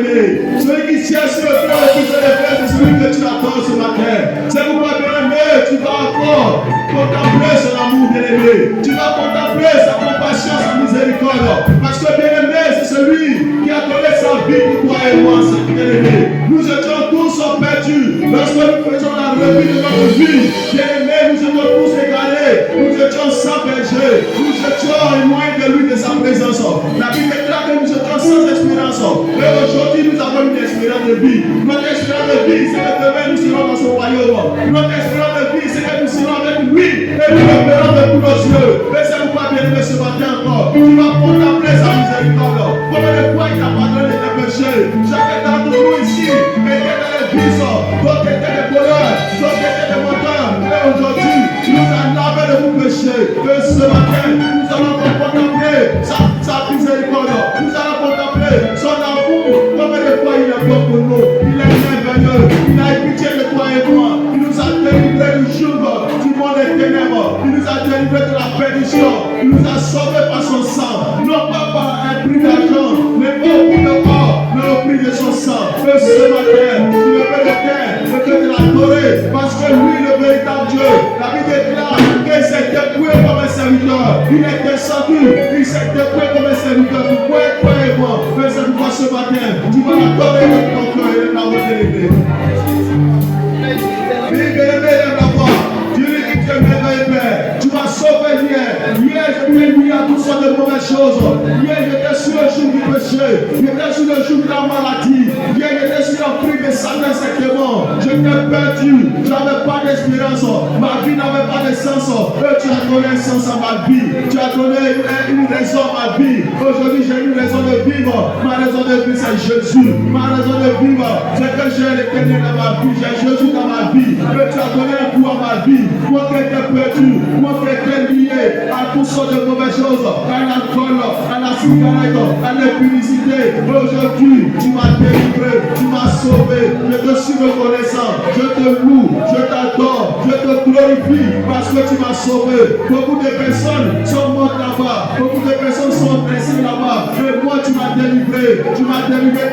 bien-aimé. Celui qui cherche sur le cœur de tous les frères, c'est celui que tu attends ce matin. C'est pourquoi, bien-aimé, tu vas encore contempler son amour, bien-aimé. Tu vas contempler sa compassion, sa miséricorde. Parce que, bien-aimé, c'est celui qui a donné sa vie pour toi et moi, bien-aimé. Nous étions tous perdus. Lorsque nous faisions la revue de notre vie, bien-aimé, nous étions tous égarés. Nous étions sans berger. Nous étions loin de lui, de sa présence. La Bible déclare que nous étions sans espérance. Mais aujourd'hui, nous avons une espérance de vie. Notre espérance de vie, c'est que demain, nous serons dans son royaume. Notre espérance de vie, c'est que nous serons avec lui. Et nous le verrons de tous nos yeux. Mais c'est pourquoi, bien-aimé, ce matin encore, tu vas contempler sa miséricorde. Combien de fois il t'a pardonné tes péchés. Chacun d'entre nous ici était dans les vices, d'autres étaient des voleurs, d'autres étaient des menteurs. Et aujourd'hui, nous allons laver de vos péchés. Et ce matin, nous allons contempler sa miséricorde. Nous allons contempler son amour. Combien de fois il est bon pour nous. Il est merveilleux. Il a pitié de toi et moi. Il nous a délivrés du jour du monde des ténèbres. Il nous a délivrés de la perdition. Il nous a sauvés par son sang. Non pas par un prix d'argent, mais pas au prix de mort, mais au prix de son sang. Et ce matin, tu ne peux le taire, ne peux te l'adorer, parce que lui, le véritable Dieu, la Bible déclare qu'il s'est dépouillé comme un serviteur. Il est descendu, il s'est dépouillé comme un serviteur. Pourquoi toi et moi? Mais c'est pourquoi ce matin, tu vas l'adorer de ton cœur et de ta vérité. Bien-aimé, lève la voix. Dis-lui que tu es merveilleux, Père. Tu m'as sauvé hier. Hier, je t'ai mis à toutes sortes de mauvaises choses. Hier, j'étais sur le jour du péché. J'étais sur le jour de la maladie. Hier, j'étais sur le prix de Satan secrètement. J'étais perdu. Je n'avais pas d'espérance. Ma vie n'avait pas de sens. Et tu as donné un sens à ma vie. Tu as donné une raison à ma vie. Aujourd'hui, j'ai une raison de vivre. Ma raison de vivre, c'est Jésus. Ma raison de vivre, c'est que j'ai l'Éternel dans ma vie. J'ai Jésus dans ma vie. Et tu as donné un coup à ma vie. Moi qui étais perdu, moi qui étais lié à toutes sortes de mauvaises choses, à l'alcool, à la cigarette, à l'impunicité. Aujourd'hui, tu m'as délivré, tu m'as sauvé. Je te suis reconnaissant. Je te loue, je t'adore, je te glorifie parce que tu m'as sauvé. Beaucoup de personnes sont mortes là-bas. Beaucoup de personnes sont blessées là-bas. Et moi, tu m'as délivré. Tu m'as délivré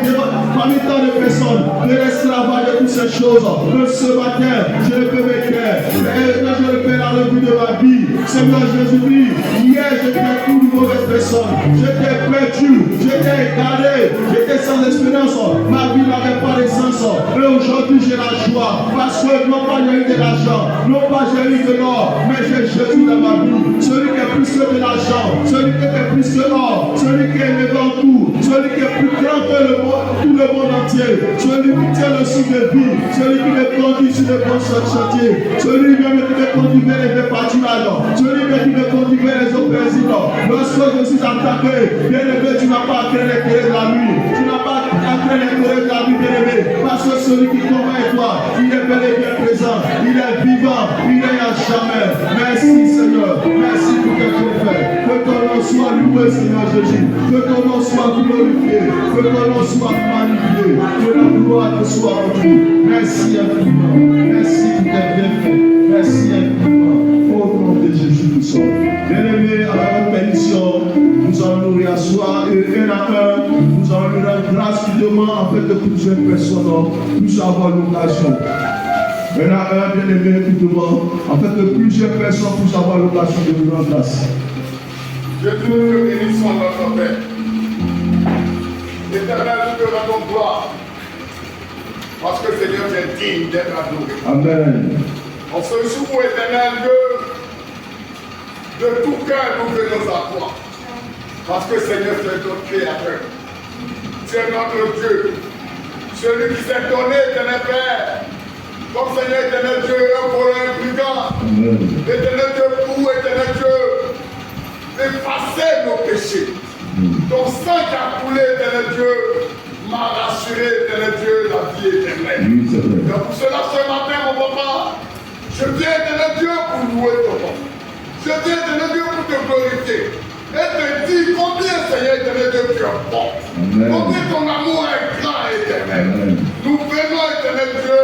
parmi tant de personnes de l'esclavage de toutes ces choses. Mais ce matin, je ne peux m'écrire. Et quand je le fais dans le but de ma vie, Seigneur Jésus-Christ, hier j'étais une mauvaise personne. J'étais perdu, j'étais égaré, j'étais sans espérance. Ma vie n'avait pas de sens. Et aujourd'hui j'ai la joie. Parce que non pas j'ai eu de l'argent, non pas j'ai eu de l'or, mais j'ai Jésus dans ma vie. Celui qui est plus que de l'argent, celui qui est plus que l'or, celui qui est devant tout, celui qui est plus grand que le monde, tout le monde entier, celui qui tient le sou de vie, celui qui me conduit sur le bon chantier, celui même qui me conduit vers les pâturages, celui qui me conduit vers les eaux paisibles. Lorsque je suis attaqué, bien aimé, tu n'as pas créé les terres de la nuit, tu n'as pas créé les terres de la nuit, bien aimé, parce que celui qui combat avec toi, il est bel et bien présent, il est vivant, il est à jamais. Merci Seigneur, merci pour ce que tu fais. Que ton nom soit loué, Seigneur Jésus, que ton nom soit glorifié, que ton nom soit magnifié, que la gloire te soit rendue. Merci infiniment, merci pour tes bienfaits, merci infiniment, au nom de Jésus nous sommes. Bien-aimés, à la bénédiction, nous allons nous réasseoir et un à un, nous allons nous rendre grâce rapidement afin que plusieurs personnes puissent avoir l'occasion. Un à un, bien-aimés, écoute-moi, afin que plusieurs personnes puissent avoir l'occasion de nous rendre grâce. Je te bénis son notre Père. Éternel, nous te rendons gloire. Parce que Seigneur, tu es digne d'être adoré. Amen. On se souvient, Éternel, de tout cœur, nous venons à toi. Parce que Seigneur, tu es notre créateur. Tu es notre Dieu. Celui qui s'est donné, Éternel Père. Comme Seigneur, Éternel Dieu, un voleur, un brigand. Éternel Dieu, pour Éternel Dieu, effacer nos péchés. Ton sang qui a coulé, Éternel Dieu, m'a rassuré, Éternel Dieu, la vie éternelle. Donc pour cela, ce matin, mon papa, je viens, Éternel Dieu, pour louer ton nom. Je viens, Éternel Dieu, pour te glorifier. Et te dire combien, Seigneur, Éternel Dieu, tu es bon. Combien ton amour est grand et éternel. Nous venons, Éternel Dieu,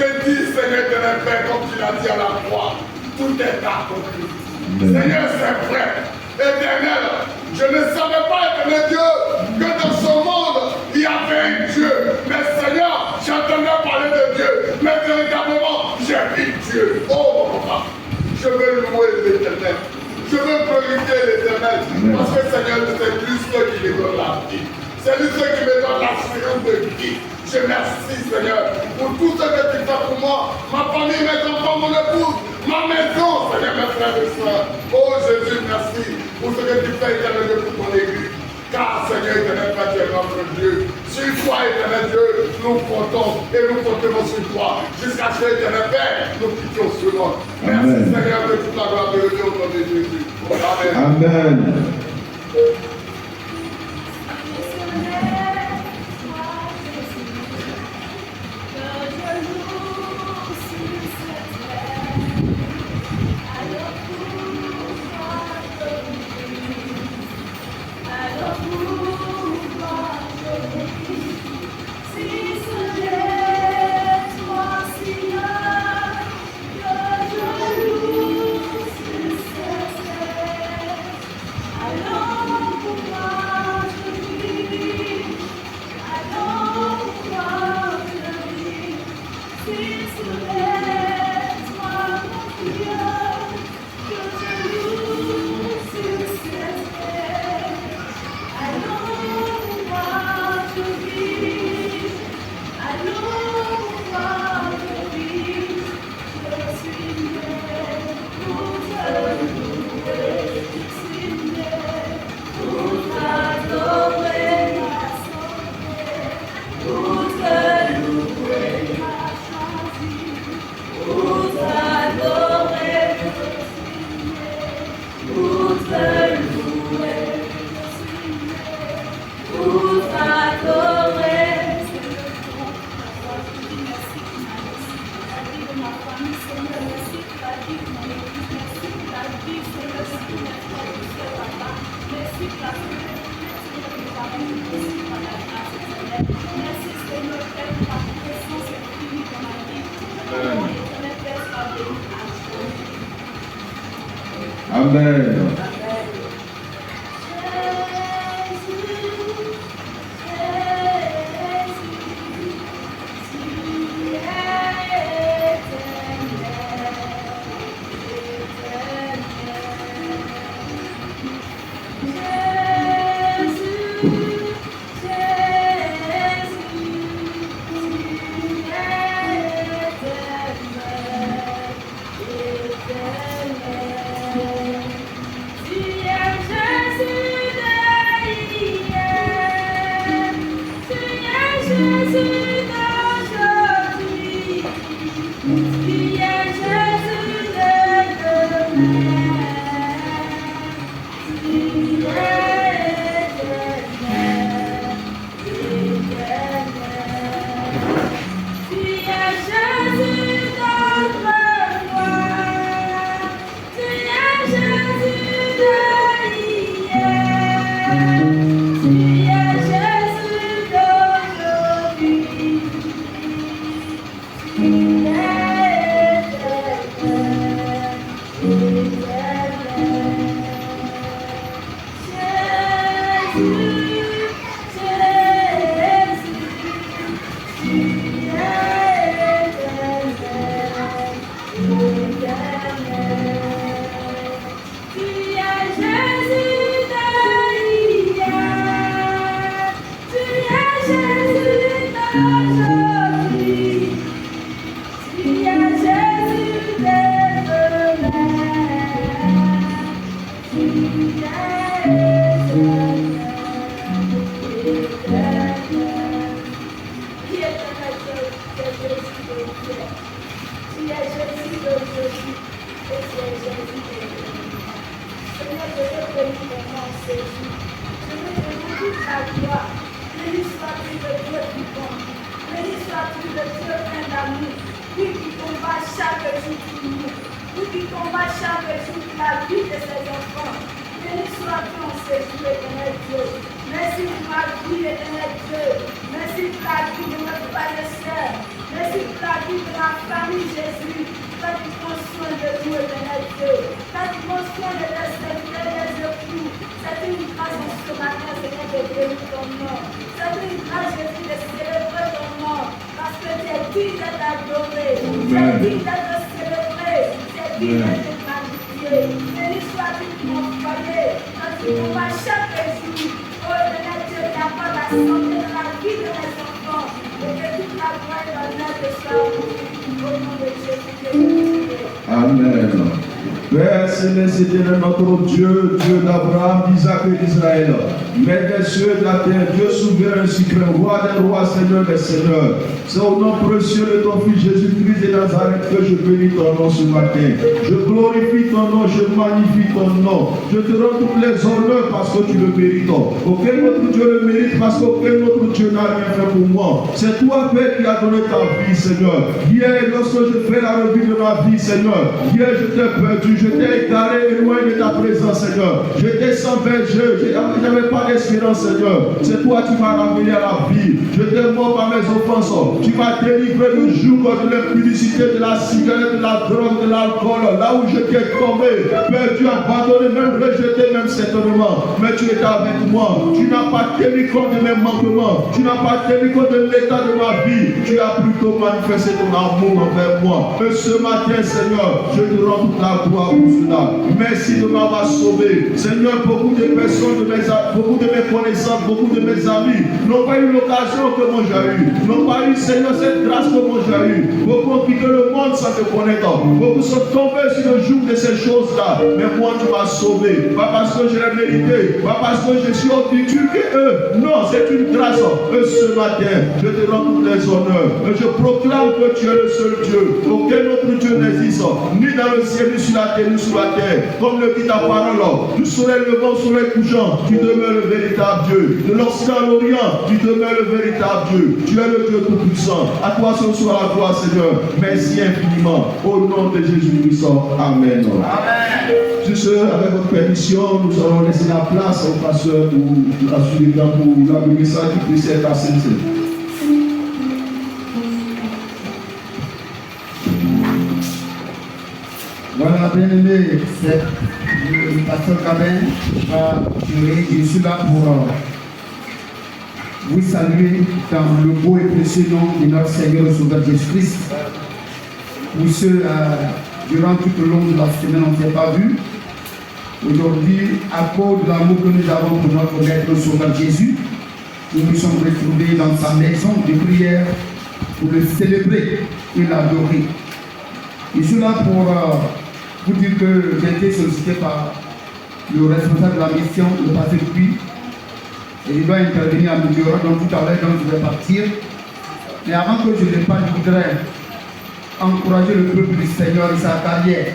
te dire, Seigneur, Éternel Père, comme tu l'as dit à la croix, tout est accompli. Seigneur, c'est vrai. Éternel, je ne savais pas, Éternel Dieu, que dans ce monde, il y avait un Je veux louer l'Éternel. Je veux glorifier l'Éternel. Parce que Seigneur, c'est lui seul qui me donne la vie. C'est lui seul qui me donne l'assurance de vie. Je remercie, Seigneur, pour tout ce que tu fais pour moi, ma famille, mes enfants, mon épouse, ma maison, Seigneur, mes frères et sœurs. Oh Jésus, merci pour ce que tu fais, Éternel, pour ton église. Car, Seigneur, Éternel, tu es notre Dieu. Sur toi, Éternel Dieu, nous comptons et nous comptons sur toi. Jusqu'à ce que, Éternel Père, nous quittions ce monde. Merci, Seigneur, de toute la gloire de Dieu au nom de Jésus. Amen. Amen. Amen. la santé de la vie de mes enfants, et que toute la gloire et l'honneur te soit rendue au nom de Jésus. Amen. Père céleste éternel, notre Dieu, Dieu d'Abraham, d'Isaac et d'Israël, Maître des cieux et de la terre, Dieu souverain, suprême, roi des rois, Seigneur des seigneurs. C'est au nom précieux de ton Fils Jésus-Christ de Nazareth que je bénis ton nom ce matin. Je glorifie ton nom, je magnifie ton nom. Je te rends toutes les honneurs parce que tu le mérites. Aucun autre Dieu le mérite parce qu'aucun autre Dieu n'a rien fait pour moi. C'est toi, Père, qui as donné ta vie, Seigneur. Hier, lorsque je fais la revue de ma vie, Seigneur, hier je t'ai perdu, je t'ai égaré et loin de ta présence, Seigneur. J'étais sans berger, je n'avais pas d'espérance, Seigneur. C'est toi qui m'as ramené à la vie. Je t'ai mort par mes offenses. Tu m'as délivré le jour de l'impudicité, de la cigarette, de la drogue, de l'alcool. Là où j'étais tombé, perdu, abandonné, même rejeté, même certainement. Mais tu étais avec moi. Tu n'as pas tenu compte de mes manquements. Tu n'as pas tenu compte de l'état de ma vie. Tu as plutôt manifesté ton amour envers moi. Et ce matin, Seigneur, je te rends toute la gloire pour cela. Merci de m'avoir sauvé. Seigneur, beaucoup de personnes, beaucoup de mes connaissances, beaucoup de mes amis n'ont pas eu l'occasion que moi j'ai eu. N'ont pas eu, Seigneur, cette grâce que moi j'ai eu. Beaucoup ont quitté le monde sans te connaître. Beaucoup sont tombés sur le joug de ces choses-là. Mais moi, tu m'as sauvé. Pas parce que je l'ai mérité. Pas parce que je suis au-dessus qu'eux. Non, c'est une grâce. Et ce matin, je te rends tous les honneurs. Et je proclame que tu es le seul Dieu. Aucun autre Dieu n'existe. Ni dans le ciel, ni sur la terre, ni sur la terre. Comme le dit ta parole, du soleil levant, au soleil couchant, tu demeures le véritable Dieu. De l'Occident à l'Orient, tu demeures le véritable Dieu. Tu es le Dieu tout-puissant. À toi ce soir, à toi, Seigneur. Merci infiniment. Au nom de Jésus-Christ. Amen. Amen. Sur ce, avec votre permission, nous allons laisser la place au pasteur pour la message qui précède la sainteté. Voilà, bien aimé, c'est le pasteur Gabin. Je suis là pour vous saluer dans le beau et précieux nom de notre Seigneur et Sauveur Jésus-Christ. Pour ceux, durant tout le long de la semaine, on ne s'est pas vu. Aujourd'hui, à cause de l'amour que nous avons pour notre Maître et Sauveur Jésus, nous nous sommes retrouvés dans sa maison de prière pour le célébrer et l'adorer. Je suis là pour vous dire que j'ai été sollicité par le responsable de la mission, le pasteur Puy, et il doit intervenir à midi, donc tout à l'heure, donc je vais partir. Mais avant que je ne parte, je voudrais encourager le peuple du Seigneur et sa carrière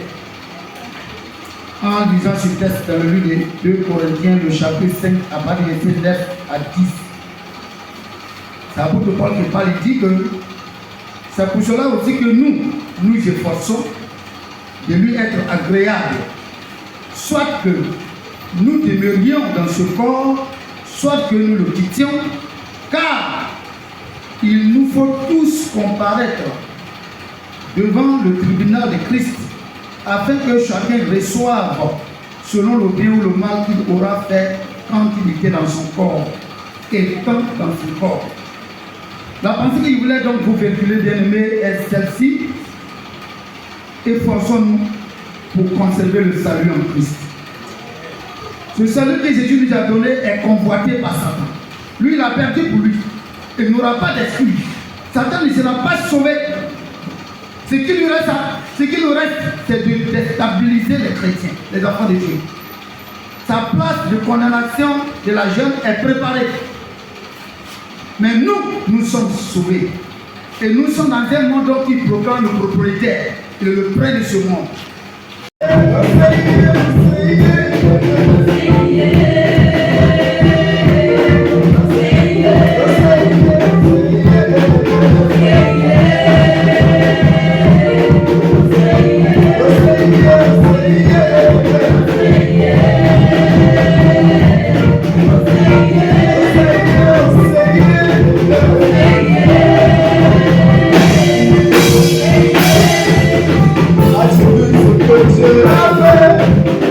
en lisant ce texte dans le livre de 2 Corinthiens, le chapitre 5, à partir des versets 9 à 10. C'est l'apôtre Paul qui parle, il dit que c'est pour cela aussi que nous efforçons de lui être agréable, soit que nous demeurions dans ce corps, soit que nous le quittions, car il nous faut tous comparaître devant le tribunal de Christ, afin que chacun reçoive selon le bien ou le mal qu'il aura fait quand il était dans son corps, et quand dans son corps. La pensée qu'il voulait donc vous véhiculer, bien aimé, est celle-ci. Efforçons-nous pour conserver le salut en Christ. Ce salut que Jésus nous a donné est convoité par Satan. Lui, il a perdu pour lui. Il n'aura pas d'excuse. Satan ne sera pas sauvé. Ce qu'il nous reste, c'est de déstabiliser les chrétiens, les enfants de Dieu. Sa place de condamnation de la jeune est préparée. Mais nous sommes sauvés. Et nous sommes dans un monde qui proclame le propriétaire et le près de ce monde. Attribue ce que Dieu a fait.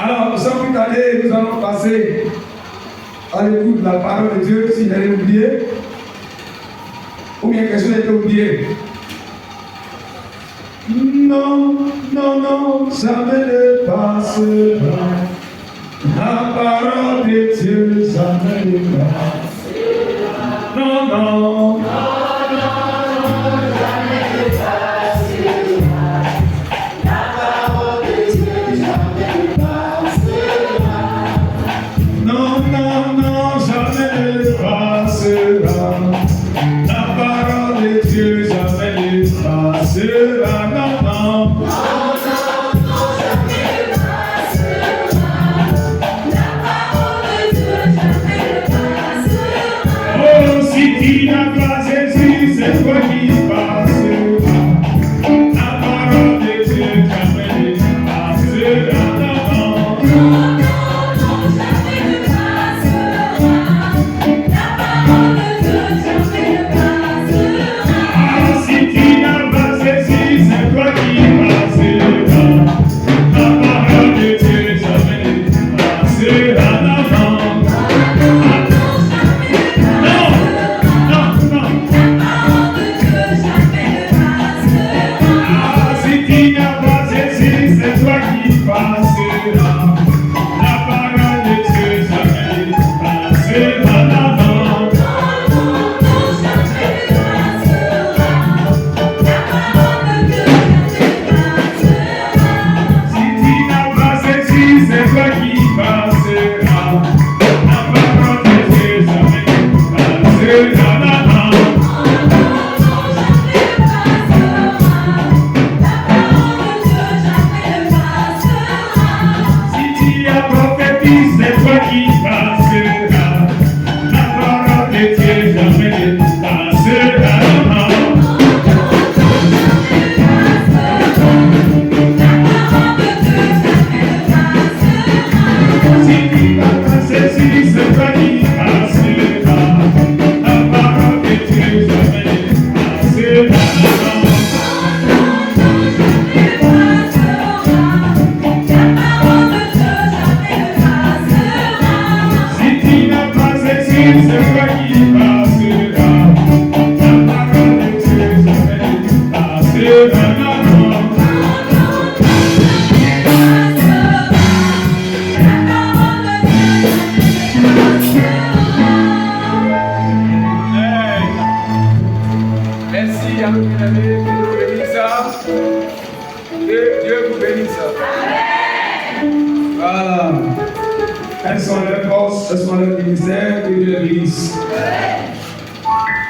Alors, sans plus tarder, nous allons passer à l'écoute de la parole de Dieu, s'il est oublié, ou bien quelque chose a été oublié. Non, non, non, jamais ne passera. La parole de Dieu, jamais ne passera. Non, non.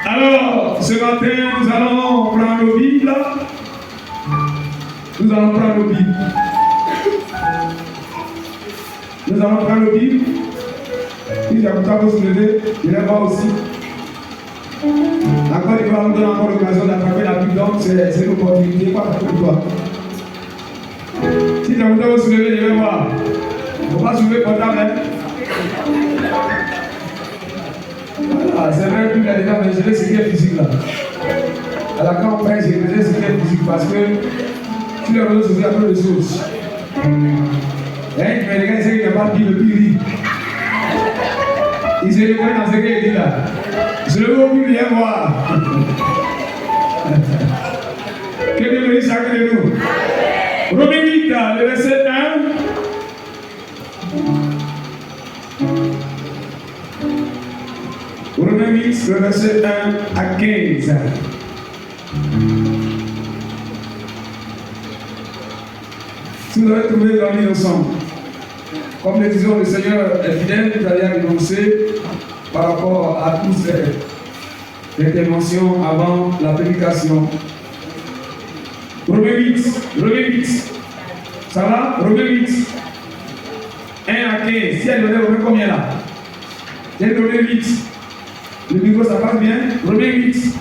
Alors, ce matin, nous allons prendre nos Bibles. Nous allons prendre nos Bibles. Nous allons prendre nos Bibles. Si j'aime pas vous lever, je vais voir aussi. La Côte d'Ivoire nous donne encore l'occasion d'attraper la Bible, donc c'est une opportunité, pas pour toi. Si j'aime pas vous lever, je vais voir. Il ne faut pas soulever portable. déjà, mais je vais ce qui est physique là. À la campagne, je faisais ce qui est physique parce que tu les réseaux sociaux après les choses. Mais les gars, ils savent qu'il n'y a pas de le pire. Ils se reconnaissent dans ce qu'il dit là. Je le veux au plus rien voir. Que Dieu bénisse chacun de nous. Romains 8, le verset 1. Romains 8, le verset 1 à 15. Si vous avez trouvé dans l'île ensemble, comme le disons, le Seigneur est fidèle, vous allez annoncer par rapport à toutes ces interventions avant la prédication. Romains 8. Ça va? Romains 8. 1 à 15. Si elle donnait Romains combien là? J'ai donné 8. Le micro, ça passe bien? Romains 8.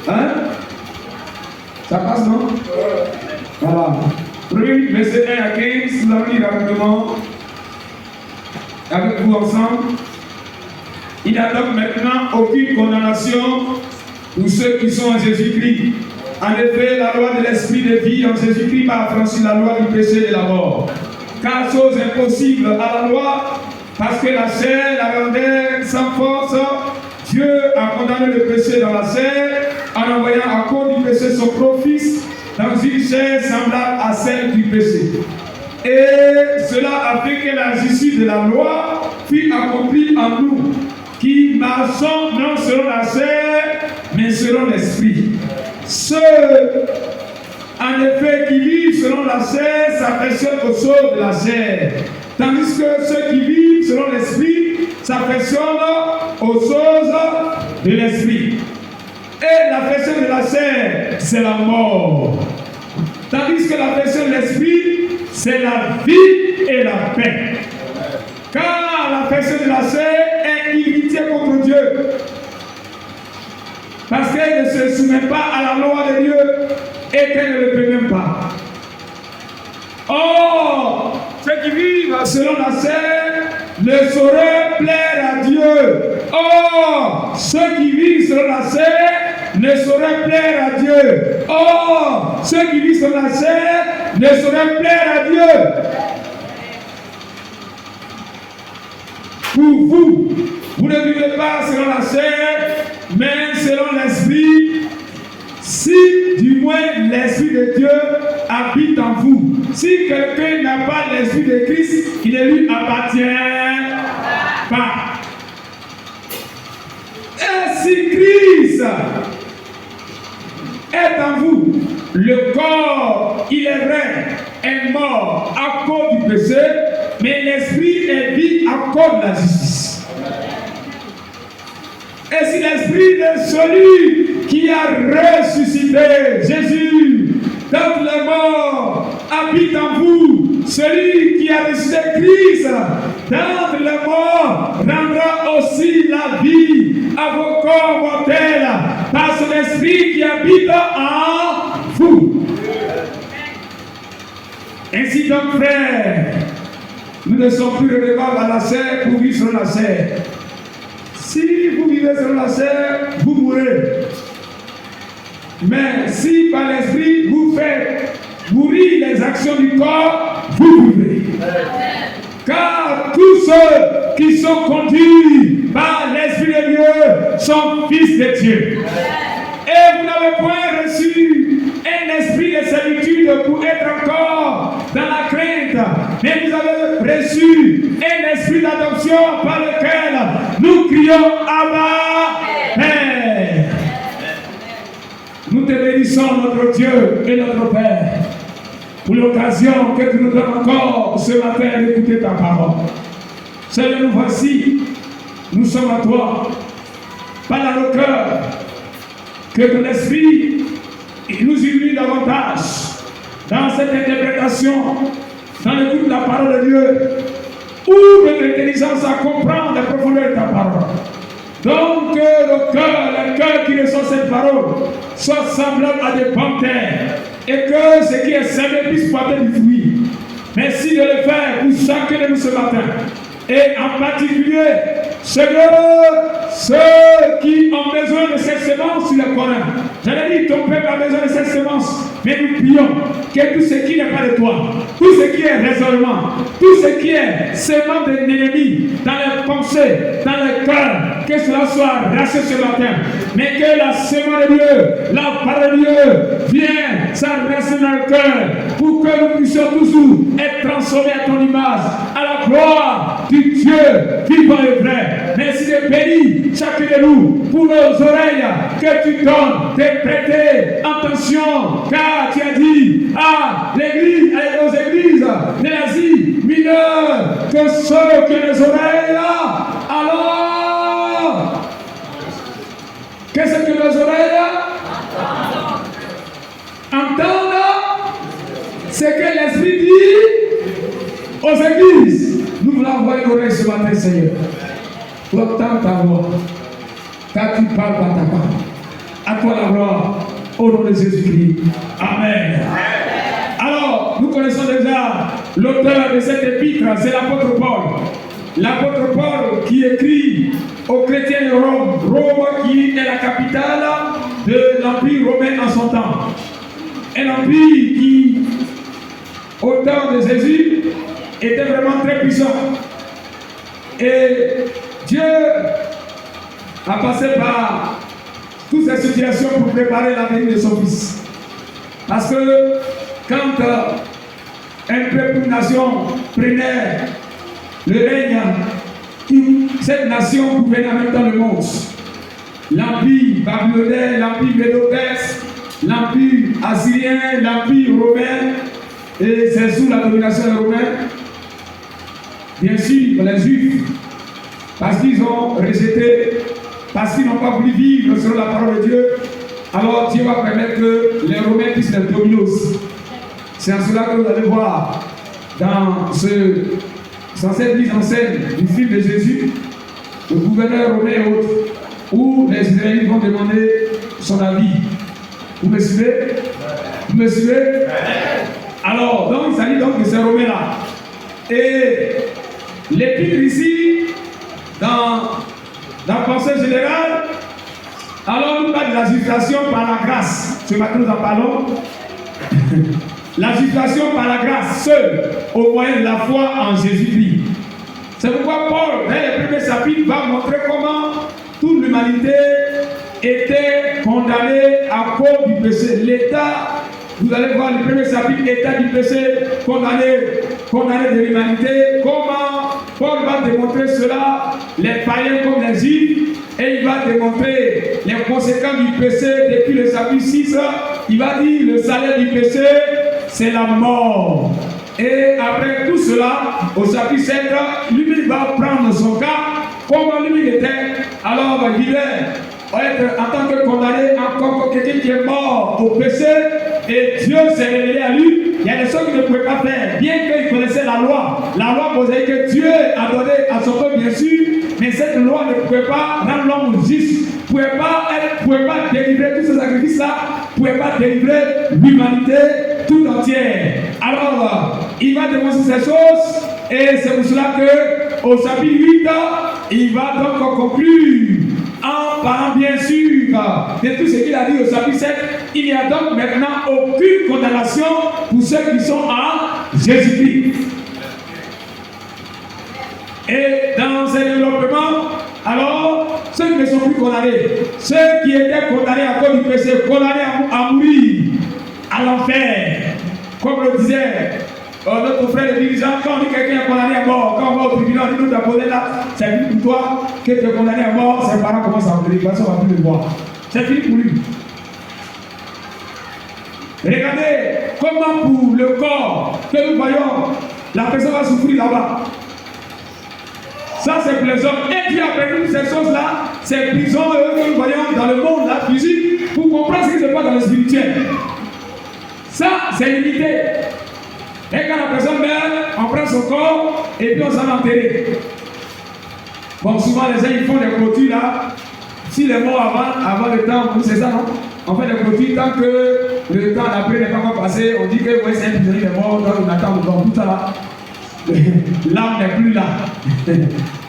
Hein? Ça passe, non? Voilà. Romains 8, verset 1 à 15. Nous allons lire rapidement avec vous ensemble. Il n'y a donc maintenant aucune condamnation pour ceux qui sont en Jésus-Christ. En effet, la loi de l'esprit de vie en Jésus-Christ m'a affranchi la loi du péché et de la mort. Car chose impossible à la loi, parce que la chair la rendait sans force, Dieu a condamné le péché dans la chair en envoyant à cause du péché son propre Fils dans une chair semblable à celle du péché. Et cela a fait que la justice de la loi fut accomplie en nous, qui marchons non selon la chair, mais selon l'esprit. Ceux, en effet, qui vivent selon la chair s'affectionnent aux choses de la chair, tandis que ceux qui vivent selon l'esprit s'affectionnent aux choses de l'esprit. Et l'affection de la chair, c'est la mort, tandis que l'affection de l'esprit, c'est la vie et la paix. Car l'affection de la chair est inimitié contre Dieu, parce qu'elle ne se soumet pas à la loi de Dieu et qu'elle ne le peut même pas. Or, ceux qui vivent selon la chair ne sauraient plaire à Dieu. Or, ceux qui vivent selon la chair ne sauraient plaire à Dieu. Or, ceux qui vivent selon la chair ne sauraient plaire à Dieu. Pour vous, vous ne vivez pas selon la chair, mais selon l'esprit, si du moins l'esprit de Dieu habite en vous. Si quelqu'un n'a pas l'esprit de Christ, il ne lui appartient pas. Et si Christ est en vous, le corps, il est vrai, est mort à cause du péché, mais l'esprit est vie à cause de la justice. Et si l'esprit de celui qui a ressuscité Jésus d'entre les morts habite en vous, celui qui a ressuscité Christ d'entre les morts rendra aussi la vie à vos corps mortels par son esprit qui habite en vous. Ainsi donc, frères, nous ne sommes plus redevables à la chair pour vivre sur la chair. Si vous vivez sur la chair, vous mourrez. Mais si par l'esprit vous faites mourir les actions du corps, vous vivez. Car tous ceux qui sont conduits par l'esprit de Dieu sont fils de Dieu. Et vous n'avez point reçu un esprit de servitude pour être encore dans la crainte, mais vous avez reçu un esprit d'adoption par lequel nous crions Abba, Père. Nous te bénissons, notre Dieu et notre Père, pour l'occasion que tu nous donnes encore ce matin d'écouter ta parole. Seigneur, nous voici, nous sommes à toi. Parle à nos cœurs, que ton esprit nous illumine davantage dans cette interprétation, dans l'écoute de la parole de Dieu. Ouvre l'intelligence à comprendre la profondeur de ta parole. Donc le cœur qui reçoit cette parole soit semblable à des panthères et que ce qui est semé puisse porter du fruit. Merci de le faire pour chacun de nous ce matin. Et en particulier, ceux qui ont besoin de cette semence, tu les connais. J'allais dire, ton peuple a besoin de cette semence. Mais nous prions que tout ce qui n'est pas de toi, tout ce qui est raisonnement, tout ce qui est semence de l'ennemi, dans les pensées, dans les cœurs, que cela soit rassé ce matin. Mais que la semence de Dieu, la parole de Dieu, vienne s'arracher dans le cœur pour que nous puissions toujours être transformés à ton image, à la gloire du Dieu vivant et vrai. Merci de bénir chacun de nous pour nos oreilles que tu donnes de prêter attention, car tu as dit à l'église, aux églises de l'Asie mineure, que ceux qui ont les oreilles, alors, qu'est-ce que les oreilles entendent, ce que l'Esprit dit aux églises. Nous voulons avoir une oreille ce matin, Seigneur. Pour entendre ta voix, car tu parles par ta parole. À toi la gloire, au nom de Jésus-Christ. Amen. Alors, nous connaissons déjà l'auteur de cette épître, c'est l'apôtre Paul. L'apôtre Paul qui écrit aux chrétiens de Rome, Rome qui est la capitale de l'Empire romain en son temps. Un empire qui, au temps de Jésus, était vraiment très puissant. Et Dieu a passé par toutes ces situations pour préparer l'avenir de son fils. Parce que quand un peuple, une nation prenait le règne, cette nation gouvernait en même temps le monde. L'empire babylonais, l'empire médo-perse, l'empire assyrien, l'empire romain, et c'est sous la domination romaine. Bien sûr, les Juifs, parce qu'ils ont rejeté, parce qu'ils n'ont pas voulu vivre selon la parole de Dieu, alors Dieu va permettre que les Romains puissent les dominer aussi. C'est en cela que vous allez voir dans cette mise en scène du film de Jésus, le gouverneur romain et autres, où les Israélites vont demander son avis. Vous me suivez? Vous me suivez? Alors, donc, il s'agit donc de ces Romains-là. Et l'épître ici, dans la pensée générale, alors nous parlons de la justification par la grâce. Ce matin, nous en parlons. La justification par la grâce, seule, au moyen de la foi en Jésus-Christ. C'est pourquoi Paul, dans les premiers chapitres, va montrer comment toute l'humanité était condamnée à cause du péché. L'État, vous allez voir le premier chapitre, l'État du péché, condamné de l'humanité. Comment Paul va démontrer cela, les païens comme les juifs, et il va démontrer les conséquences du péché depuis le chapitre 6. Il va dire le salaire du péché, c'est la mort. Et après tout cela, au chapitre 7, lui va prendre son cas, comment lui était. Alors il va être en tant que condamné, encore quelqu'un qui est mort au péché, et Dieu s'est révélé à lui. Il y a des choses qu'il ne pouvait pas faire, bien qu'il connaissait la loi. La loi posait que Dieu a donné à son peuple, bien sûr, mais cette loi ne pouvait pas rendre l'homme juste, ne pouvait pas délivrer tous ces sacrifices-là, ne pouvait pas délivrer l'humanité tout entière. Alors, il va démontrer ces choses, et c'est pour cela qu'au chapitre 8, il va donc conclure en parlant bien sûr de tout ce qu'il a dit au chapitre 7. Il n'y a donc maintenant aucune condamnation pour ceux qui sont en Jésus-Christ. Et dans ce développement, alors, ceux qui ne sont plus condamnés, ceux qui étaient condamnés à cause du péché, condamnés à mourir à l'enfer, comme le disait notre frère le dirigeant, quand on dit quelqu'un est condamné à mort, quand on va au tribunal, on dit nous t'as posé là, c'est fini pour toi, que tu es condamné à mort, ses parents commencent à mourir, parce qu'on ne va plus le voir. C'est fini pour lui. Regardez comment pour le corps que nous voyons, la personne va souffrir là-bas. Ça c'est pour les hommes. Et puis après toutes ces choses-là, ces prisons que nous voyons dans le monde, la physique, pour comprendre ce qui se passe dans le spirituel. Ça, c'est limité. Et quand la personne meurt, on prend son corps et puis on s'en enterre. Bon, souvent les gens ils font des clôtures là. Si les morts avant le temps, c'est ça non? On fait des clôtures tant que le temps d'après n'est pas encore passé, on dit que ouais, c'est un prisonnier qui est mort, donc on attend tout ça là. l'âme n'est plus là.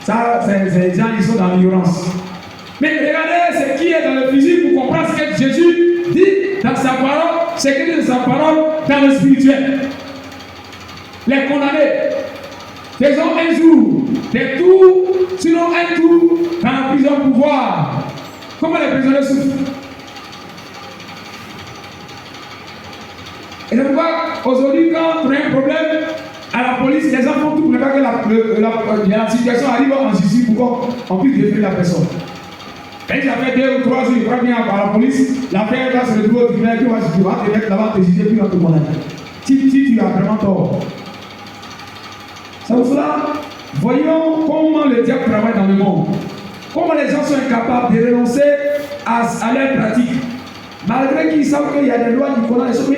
Ça, c'est les gens qui sont dans l'ignorance. Mais regardez ce qui est dans le physique pour comprendre ce que Jésus dit dans sa parole, ce qu'il dit dans sa parole dans le spirituel. Les condamnés, faisons un jour des tours, sinon un tour dans la prison pour voir comment les prisonniers souffrent. Et c'est pourquoi aujourd'hui, quand on a un problème à la police, les gens font tout pour ne pas que la situation arrive en justice pour qu'on puisse détruire la personne. Et ça fait 2 ou 3 jours, il va bien par la police, l'affaire va se retrouver au tribunal, tu vas te mettre là-bas, te juger, puis on va te condamner. Si tu as vraiment tort. C'est pour cela, voyons comment le diable travaille dans le monde. Comment les gens sont incapables de renoncer à leur pratique. Malgré qu'ils savent qu'il y a des lois qui condamnent les choses,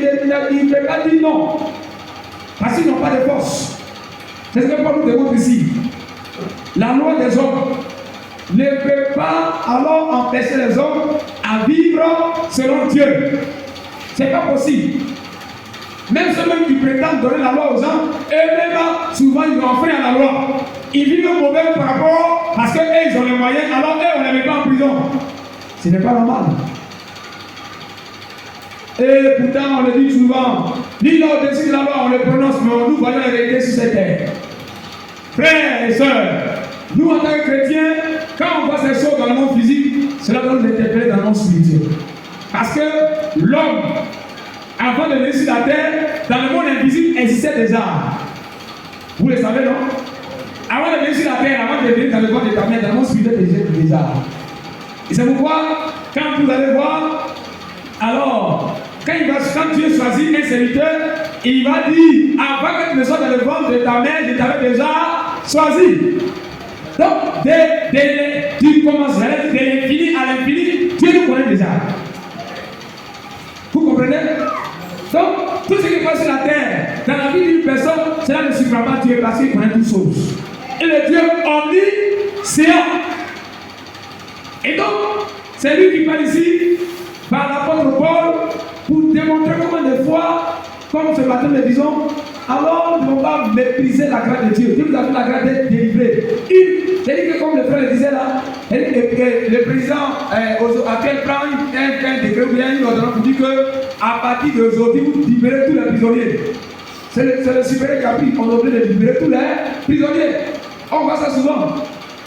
ils ne peuvent pas dire non. Parce qu'ils n'ont pas de force. C'est ce que Paul nous démontre ici. La loi des hommes ne peut pas alors empêcher les hommes à vivre selon Dieu. Ce n'est pas possible. Même ceux qui prétendent donner la loi aux gens, eux-mêmes, souvent ils ont enfreint à la loi. Ils vivent mauvais par rapport parce qu'eux, ils ont les moyens, alors eux, on ne les met pas en prison. Ce n'est pas normal. Et pourtant, on le dit souvent, ni là au-dessus de la loi, on le prononce, mais nous voyons la vérité sur cette terre. Frères et sœurs, nous en tant que chrétiens, quand on voit ces choses dans le monde physique, cela doit nous interpeller dans le monde spirituel. Parce que l'homme, avant de venir sur la terre, dans le monde invisible, existait déjà. Vous le savez, non? Avant de venir sur la terre, avant de venir dans le monde de ta mère, dans le monde spirituel, existait déjà. Et c'est pourquoi, quand vous allez voir, alors, quand Dieu choisit un serviteur, il va dire, avant que tu ne sois dans le ventre de ta mère, je t'avais déjà choisi. Donc, tu commences de l'infini à l'infini, Dieu nous connaît déjà. Vous comprenez? Donc, tout ce qui passe sur la terre, dans la vie d'une personne, cela ne surprend pas Dieu parce qu'il connaît toutes choses. Et le Dieu omniscient. Et donc, c'est lui qui parle ici, par l'apôtre Paul, pour démontrer comment des fois, comme ce matin nous disons, alors nous ne pouvons pas mépriser la grâce de Dieu. Dieu nous a fait la grâce d'être délivré. C'est-à-dire que comme le frère le disait là, le président actuel prend un décret ou bien une ordonnance pour dire qu'à partir d'aujourd'hui, vous libérez tous les prisonniers. C'est le supérieur qui a pris, on oblige de libérer tous les prisonniers. On voit ça souvent.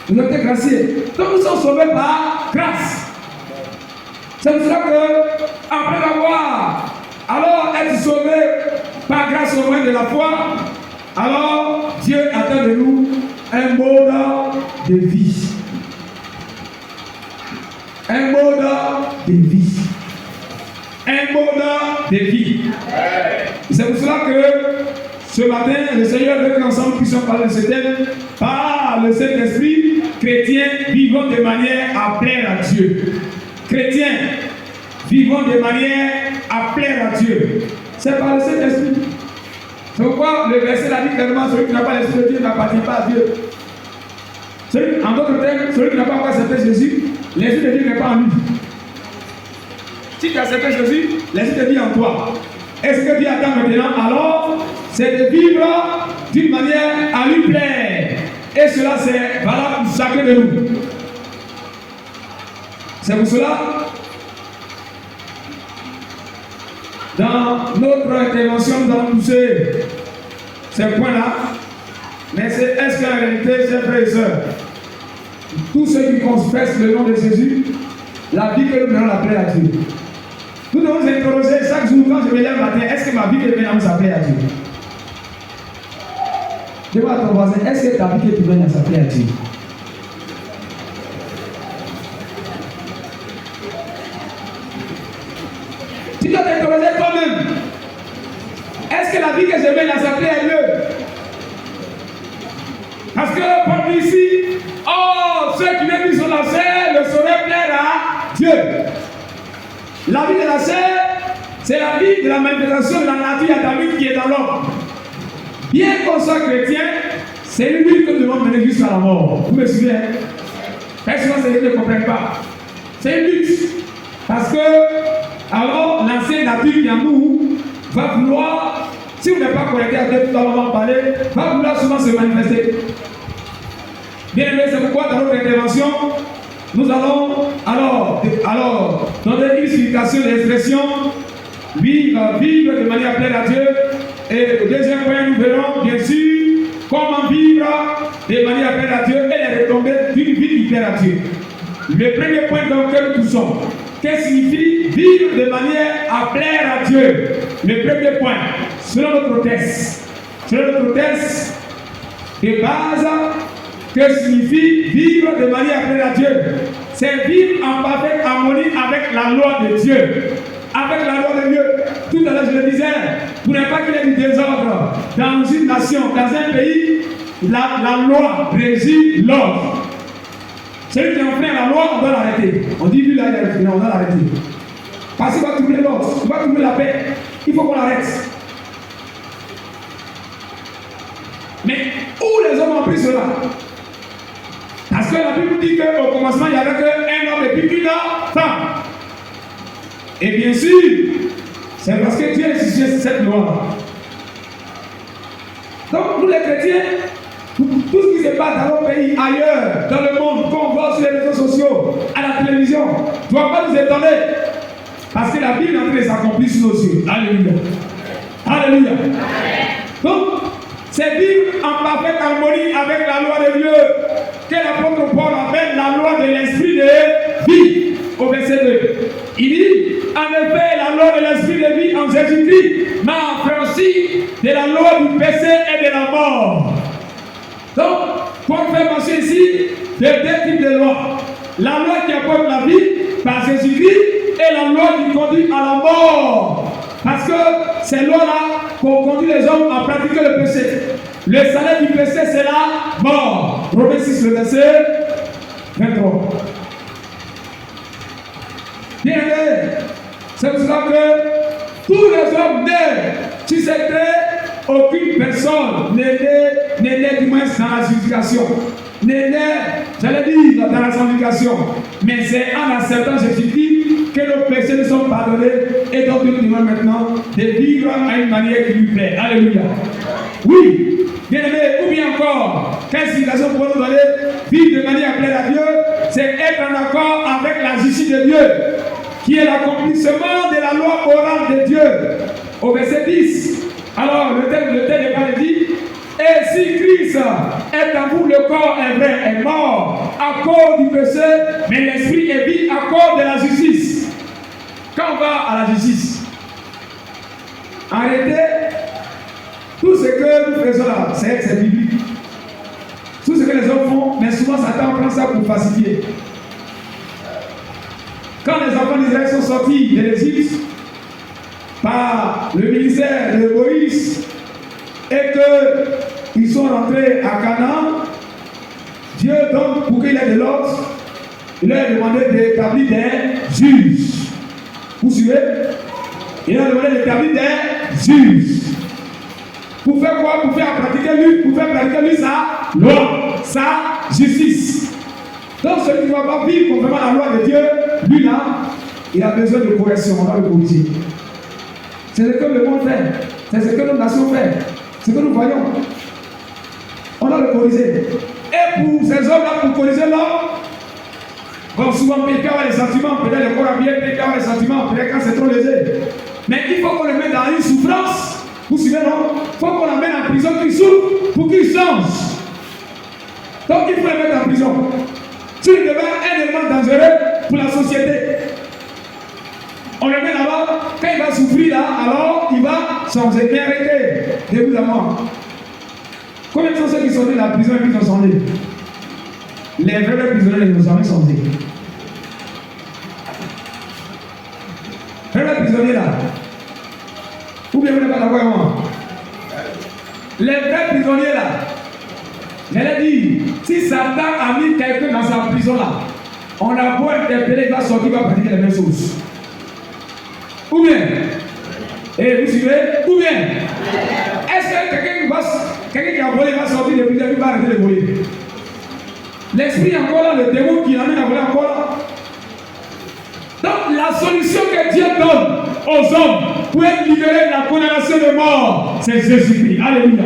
Nous avons été graciés. Donc nous sommes sauvés par grâce. C'est pour cela que, après avoir alors être sauvé par grâce au moyen de la foi, alors Dieu attend de nous un mode de vie. Un mode de vie. Un mode de vie. C'est pour cela que ce matin, le Seigneur veut qu'ensemble puissions parler de ce thème par le Saint-Esprit. Chrétiens, vivons de manière à plaire à Dieu. Chrétiens, vivons de manière à plaire à Dieu. C'est par le Saint-Esprit. C'est pourquoi le verset l'a dit clairement, celui qui n'a pas l'Esprit de Dieu n'appartient pas à Dieu. En d'autres termes, celui qui n'a pas encore accepté Jésus, l'Esprit de Dieu n'est pas en lui. Si tu as accepté Jésus, l'Esprit de Dieu est en toi. Et ce que Dieu attend maintenant, alors, c'est de vivre d'une manière à lui plaire. Et cela, c'est valable pour chacun de nous. C'est pour cela, dans notre intervention, nous allons toucher ces points-là. Mais est-ce qu'en réalité, chers frères et sœurs, tous ceux qui confessent le nom de Jésus, la vie que nous devons l'appeler à Dieu. Nous devons nous interroger chaque jour quand je me lève le matin, est-ce que ma vie que je viens à s'appeler à Dieu? Demande à ton voisin, est-ce que ta vie que tu viens à s'appeler à Dieu? Tu dois t'interroger toi-même. Est-ce que la vie que je mène à s'appeler à Dieu? Parce que parmi ici, ceux qui viennent sur la chair ne sauraient plaire à Dieu. La vie de la chair, c'est la vie de la manifestation de la nature adamique qui est dans l'homme. Bien qu'on soit chrétien, c'est une lutte que nous devons mener jusqu'à la mort. Vous me suivez? Personne ne comprend pas. C'est une lutte. Parce que, alors, l'ancienne nature qui est en nous va vouloir si vous n'êtes pas connecté à Dieu, tout à l'heure parler, va vouloir souvent se manifester. Bien aimé, c'est pourquoi dans notre intervention, nous allons alors donner une explication de l'expression vivre de manière pleine à Dieu. Et au deuxième point, nous verrons bien sûr comment vivre de manière pleine à Dieu et les retombées d'une vie qui plaît à Dieu. Le premier point dans lequel nous sommes, qu'est-ce qui signifie vivre de manière à plaire à Dieu? Le premier point, selon notre texte de base, que signifie vivre de manière à plaire à Dieu? C'est vivre en parfaite harmonie avec la loi de Dieu. Avec la loi de Dieu. Tout à l'heure, je le disais, pour ne pas qu'il y ait du désordre dans une nation, dans un pays, la loi régit l'ordre. Celui qui enfreint la loi, on doit l'arrêter. On dit, lui là, on doit l'arrêter. Parce qu'il va trouver l'ordre, il va trouver la paix. Il faut qu'on l'arrête. Mais où les hommes ont pris cela? Parce que la Bible dit qu'au commencement, il n'y avait qu'un homme et puis une femme. Et bien sûr, c'est parce que Dieu a institué cette loi. Donc, nous les chrétiens, tout ce qui se passe dans nos pays, ailleurs, dans le monde, qu'on voit sur les réseaux sociaux, à la télévision, ne doit pas nous étonner. Parce que la Bible est en train de s'accomplir sous nos yeux. Alléluia. Alléluia. Donc, c'est vivre en parfaite harmonie avec la loi de Dieu, que l'apôtre Paul appelle la loi de l'esprit de vie. Au verset 2, il dit, en effet, la loi de l'esprit de vie en Jésus-Christ m'a affranchi de la loi du péché et de la mort. Donc, Paul fait mention ici de deux types de lois. La loi qui apporte la vie par Jésus-Christ et la loi qui conduit à la mort. Parce que ces lois-là conduisent les hommes à pratiquer le péché. Le salaire du péché, c'est la mort. Romains 6, le verset 23. Bien aimé, c'est pour cela que tous les hommes nés, tu sais que aucune personne n'est née du moins dans la justification. N'est née, j'allais dire, dans la sanctification. Mais c'est en acceptant Jésus-Christ que nos péchés nous sont pardonnés et donc nous devons maintenant de vivre à une manière qui lui plaît. Alléluia. Oui, bien aimé, ou bien encore, quelle citation pour nous donner? Vivre de manière pleine à Dieu, c'est être en accord avec la justice de Dieu, qui est l'accomplissement de la loi orale de Dieu. Au verset 10, alors le texte n'est pas dit, et si Christ est en vous, le corps est vrai, est mort à cause du péché, mais l'esprit est vie à cause de la justice. Quand on va à la justice, arrêtez tout ce que nous faisons là, c'est biblique. Tout ce que les hommes font, mais souvent Satan prend ça pour falsifier. Quand les enfants d'Israël sont sortis de l'Égypte par le ministère de Moïse et qu'ils sont rentrés à Canaan, Dieu, donc, pour qu'il ait de l'ordre, il leur a demandé d'établir des juges. Vous suivez? Il a demandé d'établir des juges. Pour faire quoi? Pour faire pratiquer lui sa loi, sa justice. Donc celui qui ne va pas vivre conformément à la loi de Dieu, lui là, il a besoin de correction, on va le corriger. C'est ce que le monde fait, c'est ce que nos nations font, c'est ce que nous voyons. On doit le corriger. Et pour ces hommes-là, pour corriger l'homme, bon, souvent peut avoir les sentiments, peut-être le corps a bien, peut avoir les sentiments, peut-être quand c'est trop léger. Mais il faut qu'on le mette dans une souffrance. Vous suivez, non? Il faut qu'on l'amène en prison, qu'il souffre pour qu'il change. Donc il faut le mettre en prison. Tu devient un élément dangereux pour la société. On le met là-bas, quand il va souffrir là, alors il va changer. Mais arrêtez, de vous à moi. Combien de sont ceux qui sont nés dans la prison et qui ont changé? Les vrais prisonniers n'ont jamais changé. Les vrais prisonniers là. Ou bien vous n'êtes pas d'accord avec moi? Les vrais prisonniers là. J'allais dire, si Satan a mis quelqu'un dans sa prison là, on a beau interpeller, il va sortir, il va pratiquer les mêmes choses. Ou bien, et vous suivez? Ou bien, est-ce que quelqu'un qui a volé va sortir de prison, il va arrêter de voler? L'esprit est encore là, le démon qui l'amène à voler encore là. Donc la solution que Dieu donne aux hommes, pour être libéré de la condamnation de mort, c'est Jésus-Christ. Alléluia.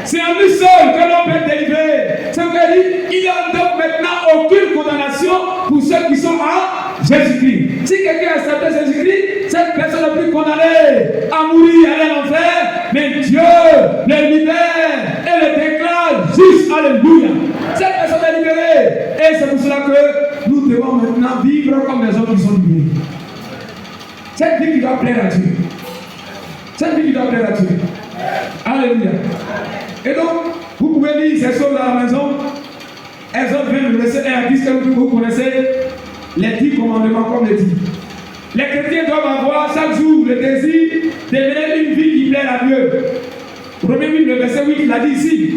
C'est en lui seul que l'on peut être délivré. C'est pourquoi il dit, il n'y a donc maintenant aucune condamnation pour ceux qui sont en Jésus-Christ. Si quelqu'un a accepté Jésus-Christ, cette personne n'est plus condamnée à mourir, à aller en enfer, mais Dieu le libère et le déclare juste. Alléluia. Cette personne est libérée. Et c'est pour cela que nous devons maintenant vivre comme les hommes qui sont libérés. Cette vie qui doit plaire à Dieu. Cette vie qui doit plaire à Dieu. Alléluia. Et donc, vous pouvez lire ces choses à la maison. Exode 20, le verset 1 à 10, que vous connaissez les 10 commandements comme les 10. Les chrétiens doivent avoir chaque jour le désir de mener une vie qui plaît à Dieu. Romains 8, le verset 8, il a dit ici.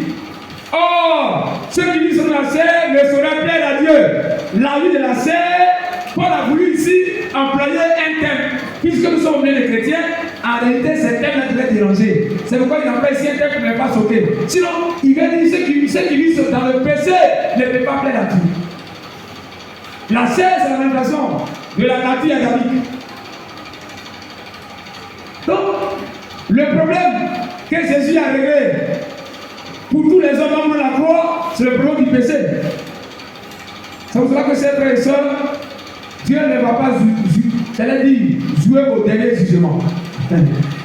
Or, ceux qui vivent sur la chair ne sauraient plaire à Dieu. La vie de la chair, Paul a voulu ici employer un thème. Puisque nous sommes les chrétiens, en réalité, ce thème-là devait déranger. C'est pourquoi il emploie ici un thème qui ne pas sauter. Sinon, il va dire ceux qui vivent dans le péché ne peuvent pas plaire à Dieu. La chair, c'est la révélation de la nature adamique. Donc, le problème que Jésus a réglé pour tous les hommes de la croix, c'est le problème du péché. C'est pour cela que ces frères et sœurs, Dieu ne va pas jouer au dernier jugement.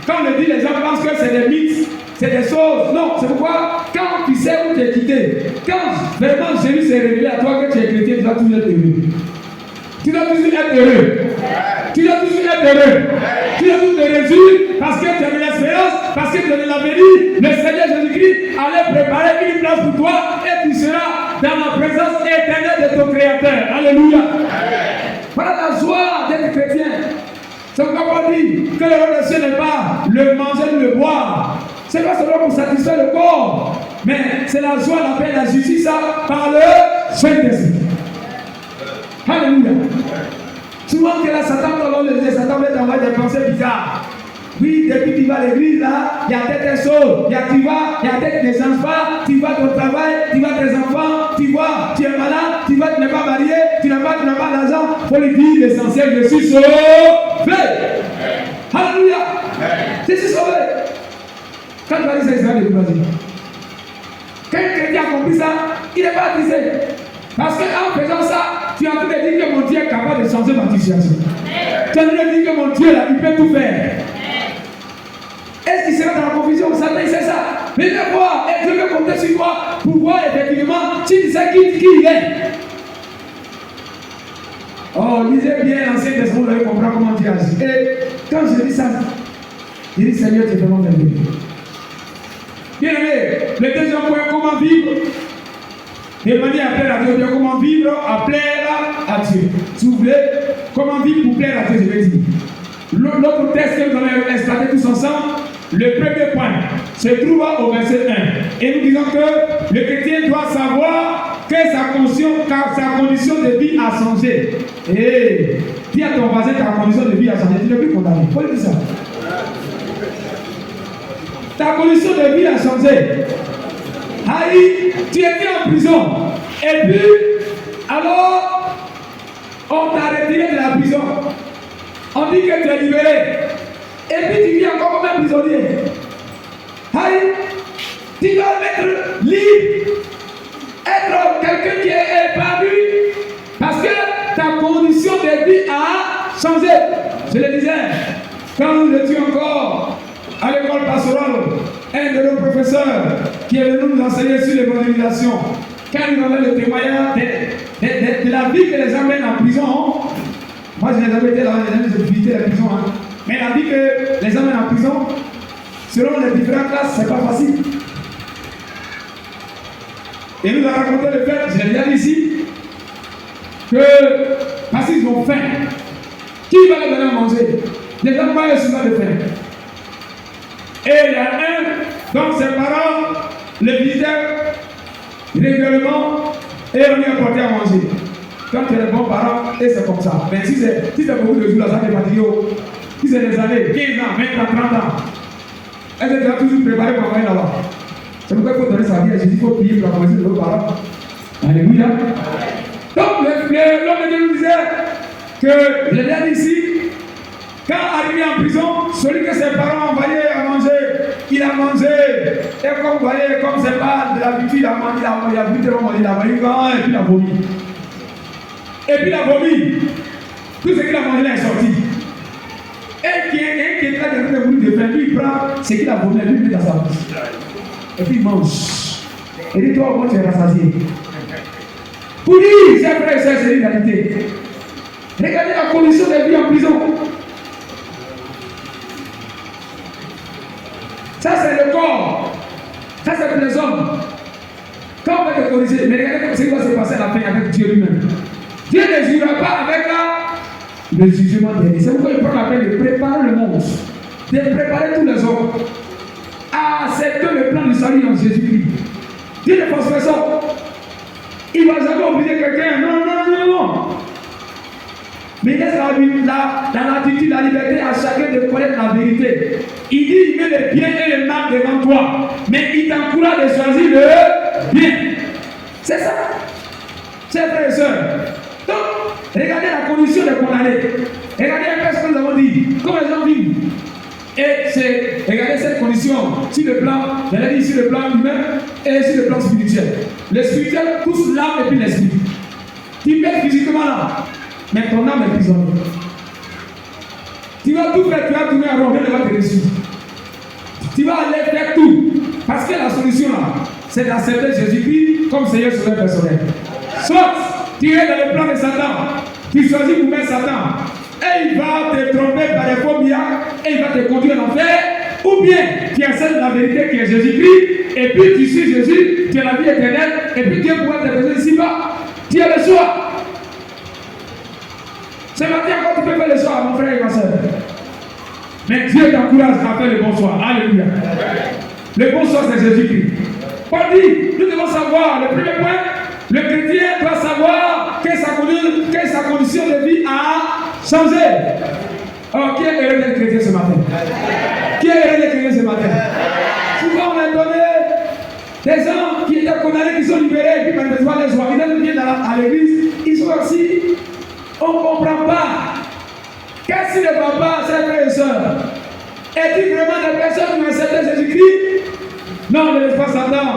Quand on le dit, les gens pensent que c'est des mythes, c'est des choses. Non, c'est pourquoi, quand tu sais où tu es quitté, quand vraiment Jésus s'est révélé à toi que tu es chrétien, tu dois toujours être heureux. Tu dois toujours être heureux. Tu dois toujours être heureux. Tu dois toujours te réjouir parce que tu as de l'espérance, parce que tu as de l'avenir. Le Seigneur Jésus-Christ allait préparer une place pour toi et tu seras dans la présence éternelle de ton Créateur. Alléluia. Voilà la joie d'être chrétien. C'est pourquoi on dit que le rôle de Dieu n'est pas le manger ou le boire. Ce n'est pas seulement pour satisfaire le corps, mais c'est la joie, la paix, la justice par le Saint-Esprit. Alléluia. Souvent que là, Satan va t'envoyer des pensées bizarres. Oui, depuis que tu vas à l'église, là, il y a telle chose. Il y a tu vas, il y a peut-être des enfants, tu vas à ton travail, tu vas tes enfants, tu vois, tu es malade, tu n'es pas marié, tu n'as pas d'argent. Il faut lui dire l'essentiel, je suis sauvé. Alléluia. Je suis sauvé. Quand tu vas dire ça, il sera découragé. Quand un chrétien a compris ça, il n'est pas attisé. Parce qu'en faisant ça, tu es en train de dire que mon Dieu est capable de changer ma situation. Tu es en train de dire que mon Dieu, là, il peut tout faire. Est-ce qu'il sera dans la confusion? Satan, il sait ça. Mais viens voir, et Dieu veut compter sur toi pour voir effectivement si tu sais qui il est. Oh, lisez bien l'Ancien Testament, vous allez comprendre comment Dieu agit. Et quand je dis ça, je dis Seigneur, tu es vraiment merveilleux. Bien aimé, le deuxième point, comment vivre de manière à plaire à Dieu, comment vivre à plaire à Dieu. Si vous voulez, comment vivre pour plaire à Dieu, je vais dire. L'autre texte que nous allons installer tous ensemble, le premier point se trouve au verset 1. Et nous disons que le chrétien doit savoir que sa condition de vie a changé. Et dis à ton voisin que ta condition de vie a changé. Tu n'es plus condamné. Pourquoi dire ça? Ta condition de vie a changé. Aïe, tu étais en prison. Et puis, alors, on t'a retiré de la prison. On dit que tu es libéré. Et puis tu vis encore comme un prisonnier. Aïe, tu dois être libre. Être quelqu'un qui est épargné. Parce que ta condition de vie a changé. Je le disais, quand nous étions encore à l'école pastorale, un de nos professeurs qui est venu nous enseigner sur l'évangélisation, quand il nous avait le témoignage de la vie que les gens mènent en prison, moi je n'ai jamais été là, j'ai visité la prison, mais la vie que les gens mènent en prison, selon les différentes classes, c'est pas facile. Et nous a raconté le fait, je l'ai déjà dit ici, que parce qu'ils ont faim, qui va les donner à manger? Les gens pas souvent de faim. Et il y a un dont ses parents le visitaient régulièrement et on lui a porté à manger. Quand tu es un bon parent, et c'est comme ça. Mais si c'est beaucoup de jours, là, ça n'est pas dit. Si c'est des années, 15 ans, 20 ans, 30 ans, est-ce que tu as toujours préparé pour envoyer là-bas? C'est pourquoi il faut donner sa vie à Jésus, il faut prier pour la conversion de nos parents. Alléluia. Donc, l'homme de Dieu nous disait que, je l'ai dit ici, Quand arrivé en prison, celui que ses parents envoyaient à manger, il a mangé. Et comme vous voyez, comme c'est pas de l'habitude, il a mangé, il a bu tellement, il a mangé grand et puis il a vomi. Et puis il a vomi. Tout ce qu'il a mangé là est sorti. Et qui est très bien de faire, lui il prend ce qu'il a vomi, lui il met dans sa bouche. Et puis il mange. Et dit, toi, moi tu es rassasié. Pour dire, c'est vrai, c'est une réalité. Regardez la condition de vie en prison. Ça, c'est le corps. Ça, c'est pour les hommes. Quand on va te corriger, mais regardez ce qui va se passer à la fin avec Dieu lui-même. Dieu ne jugera pas avec le jugement dernier. C'est pourquoi il prend la peine de préparer le monde, de préparer tous les hommes à accepter le plan du salut en Jésus-Christ. Dieu ne pense pas ça. Il ne va jamais obliger quelqu'un. Non. Mais il laisse la latitude, la liberté à chacun de connaître la vérité. Il dit, il met le bien et le mal devant toi. Mais il t'encourage de choisir le bien. C'est ça. Chers frères et sœurs. Donc, regardez la condition des condamnés. Regardez un peu ce que nous avons dit. Comment les gens vivent. Et regardez cette condition sur le plan, j'allais dire sur le plan humain et sur le plan spirituel. Le spirituel pousse l'âme et puis l'esprit. Tu mets physiquement là. Mais ton âme est prisonnière. Tu vas tout faire, tu vas tourner à rond, rien ne va te réussir. Tu vas aller faire tout. Parce que la solution là, c'est d'accepter Jésus-Christ comme Seigneur sauveur personnel. Soit tu es dans le plan de Satan, tu choisis pour mettre Satan, et il va te tromper par les faux miracles, et il va te conduire en enfer, ou bien tu acceptes la vérité qui est Jésus-Christ, et puis tu suis Jésus, tu as la vie éternelle, et puis Dieu pourra te donner ici-bas. Tu as le choix. Ce matin, quand tu peux faire le soir, mon frère et ma soeur. Mais Dieu t'encourage à faire le bon soir. Alléluia. Le bon soir, c'est Jésus-Christ. Paul dit, nous devons savoir, le premier point, le chrétien doit savoir que sa condition de vie a changé. Alors, qui est heureux d'être chrétien ce matin? Qui est heureux d'être chrétien ce matin? Souvent, on a donné des gens qui étaient condamnés, qui sont libérés, et puis maintenant, les joies. Ils viennent à l'église, ils sont assis. On ne comprend pas. Qu'est-ce que le papa, ses frères et sœurs? Est-il vraiment des personnes qui ont accepté Jésus-Christ? Non, ne laisse pas Satan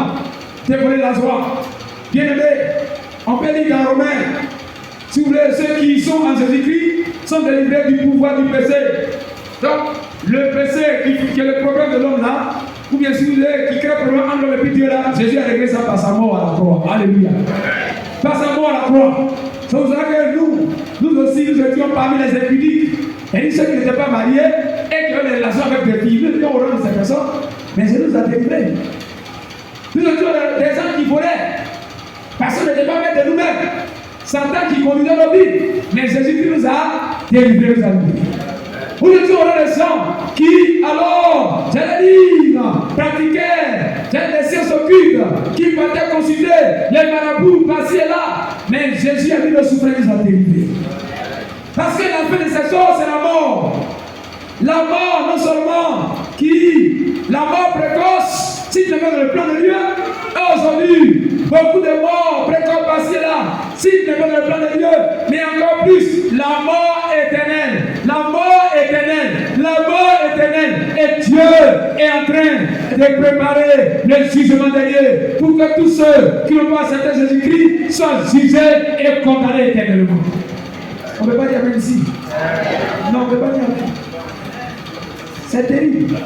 te voler la joie. Bien aimé, on peut lire dans Romains, si vous voulez, ceux qui sont en Jésus-Christ sont délivrés du pouvoir du péché. Donc, le péché qui est le problème de l'homme là, ou bien si vous voulez, qui crée le problème entre l'homme et puis Dieu là, Jésus a réglé ça par sa mort à la croix. Alléluia. Par sa mort à la croix. C'est pour ça que nous aussi, nous étions parmi les impudiques. Et ceux qui n'étaient pas mariés et qui ont des relations avec des filles, nous étions au rang de ces personnes. Mais Jésus nous a délivrés. Nous étions des gens qui volaient. Parce qu'on n'était pas maîtres de nous-mêmes. Satan qui conduisait nos vies. Mais Jésus-Christ nous a délivrés, nous a délivrés. Nous étions au rang des gens qui, alors, j'allais dire, pratiquaient des sciences occultes, qui partaient consulter les marabouts passés là. Mais Jésus a dit de souffrir, nous a délivrés. Parce que la fin de ces choses, c'est la mort. La mort, non seulement la mort précoce, si tu es dans le plan de Dieu, aujourd'hui, beaucoup de morts précoces passées là, si tu es dans le plan de Dieu, mais encore plus, la mort éternelle. La mort éternelle. La mort éternelle. Et Dieu est en train de préparer le jugement de Dieu pour que tous ceux qui n'ont pas accepté Jésus-Christ soient jugés et condamnés éternellement. On ne peut pas dire même ici. Non, on ne peut pas dire même. C'est terrible.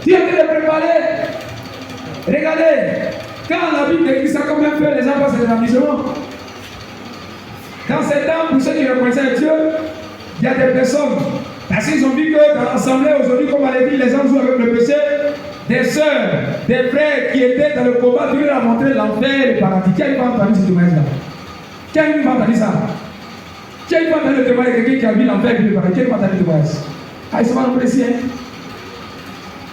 Dieu te l'a préparé. Regardez, quand la Bible décrit ça comme un feu, les gens passent des amusements. Quand c'est temps pour ceux qui reconnaissent Dieu, il y a des personnes, parce qu'ils ont vu que dans l'assemblée aujourd'hui, comme à l'église, les gens jouent avec le péché, des sœurs, des frères qui étaient dans le combat, Dieu leur a montré l'enfer et le paradis. Qui a eu entendu ce témoignage-là? Qui a eu entendu ça? Qui a eu entendu le témoignage de quelqu'un qui a vu l'enfer et le paradis? Qui a eu entendu le témoignage? Ah, ils sont pas appréciés, hein?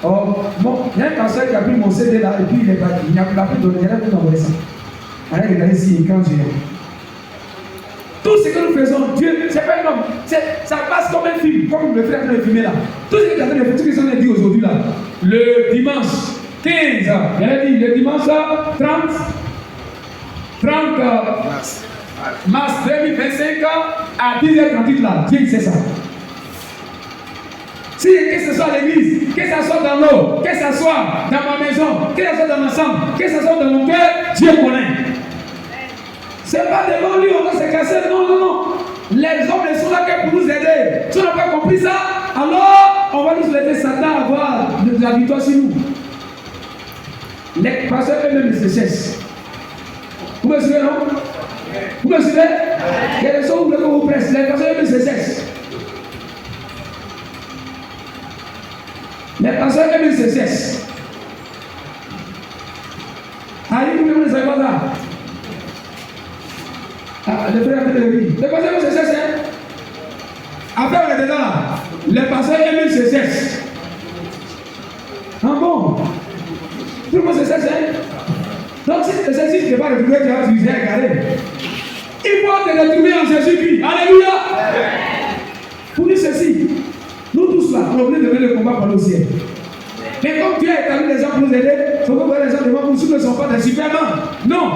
Oh, bon, il y a un pasteur qui a pris mon CD là et puis il est parti. Il n'a plus donné, il a plus envoyé ça. Allez, regardez ici, quand j'ai. Tout ce que nous faisons, Dieu, c'est pas un homme. Ça passe comme un film, comme le frère de filmer là. Tout ce que tu as fait, tout ce qu'ils ont dit aujourd'hui là. Le dimanche 15, il a dit le dimanche 30 mars 2025 à 10h38 là. Dieu sait ça. Si, que ce soit à l'église, que ce soit dans l'eau, que ce soit dans ma maison, que ce soit dans ma chambre, que ce soit dans mon cœur, Dieu connaît. Ce n'est pas devant lui, on va se casser. Non, non, non. Les hommes ne sont là que pour nous aider. Si on n'a pas compris ça, alors on va nous souhaiter Satan avoir de la victoire sur nous. Les pasteurs eux-mêmes se cessent. Vous me suivez, non? Vous me suivez? Il y a des choses où vous voulez que vous presse. Les pasteurs eux-mêmes se cessent. Les pasteurs eux-mêmes se cessent. Allez, vous ne savez pas ça. Les frères de l'église. Les pasteurs eux-mêmes se cessent. Après, on est dedans là. Les pasteurs eux-mêmes se cessent. Ah bon? Tout le monde se cesse. Donc, si tu ne sais pas retrouver, tu vas utiliser un carré. Il faut te retrouver en Jésus-Christ. Alléluia. Pour dire ceci, nous tous là, on est obligés de mener le combat pour le ciel. Mais comme Dieu a établi les gens pour nous aider, il faut que vous voyez les gens devant vous, ceux ne sont pas des supermans. Non.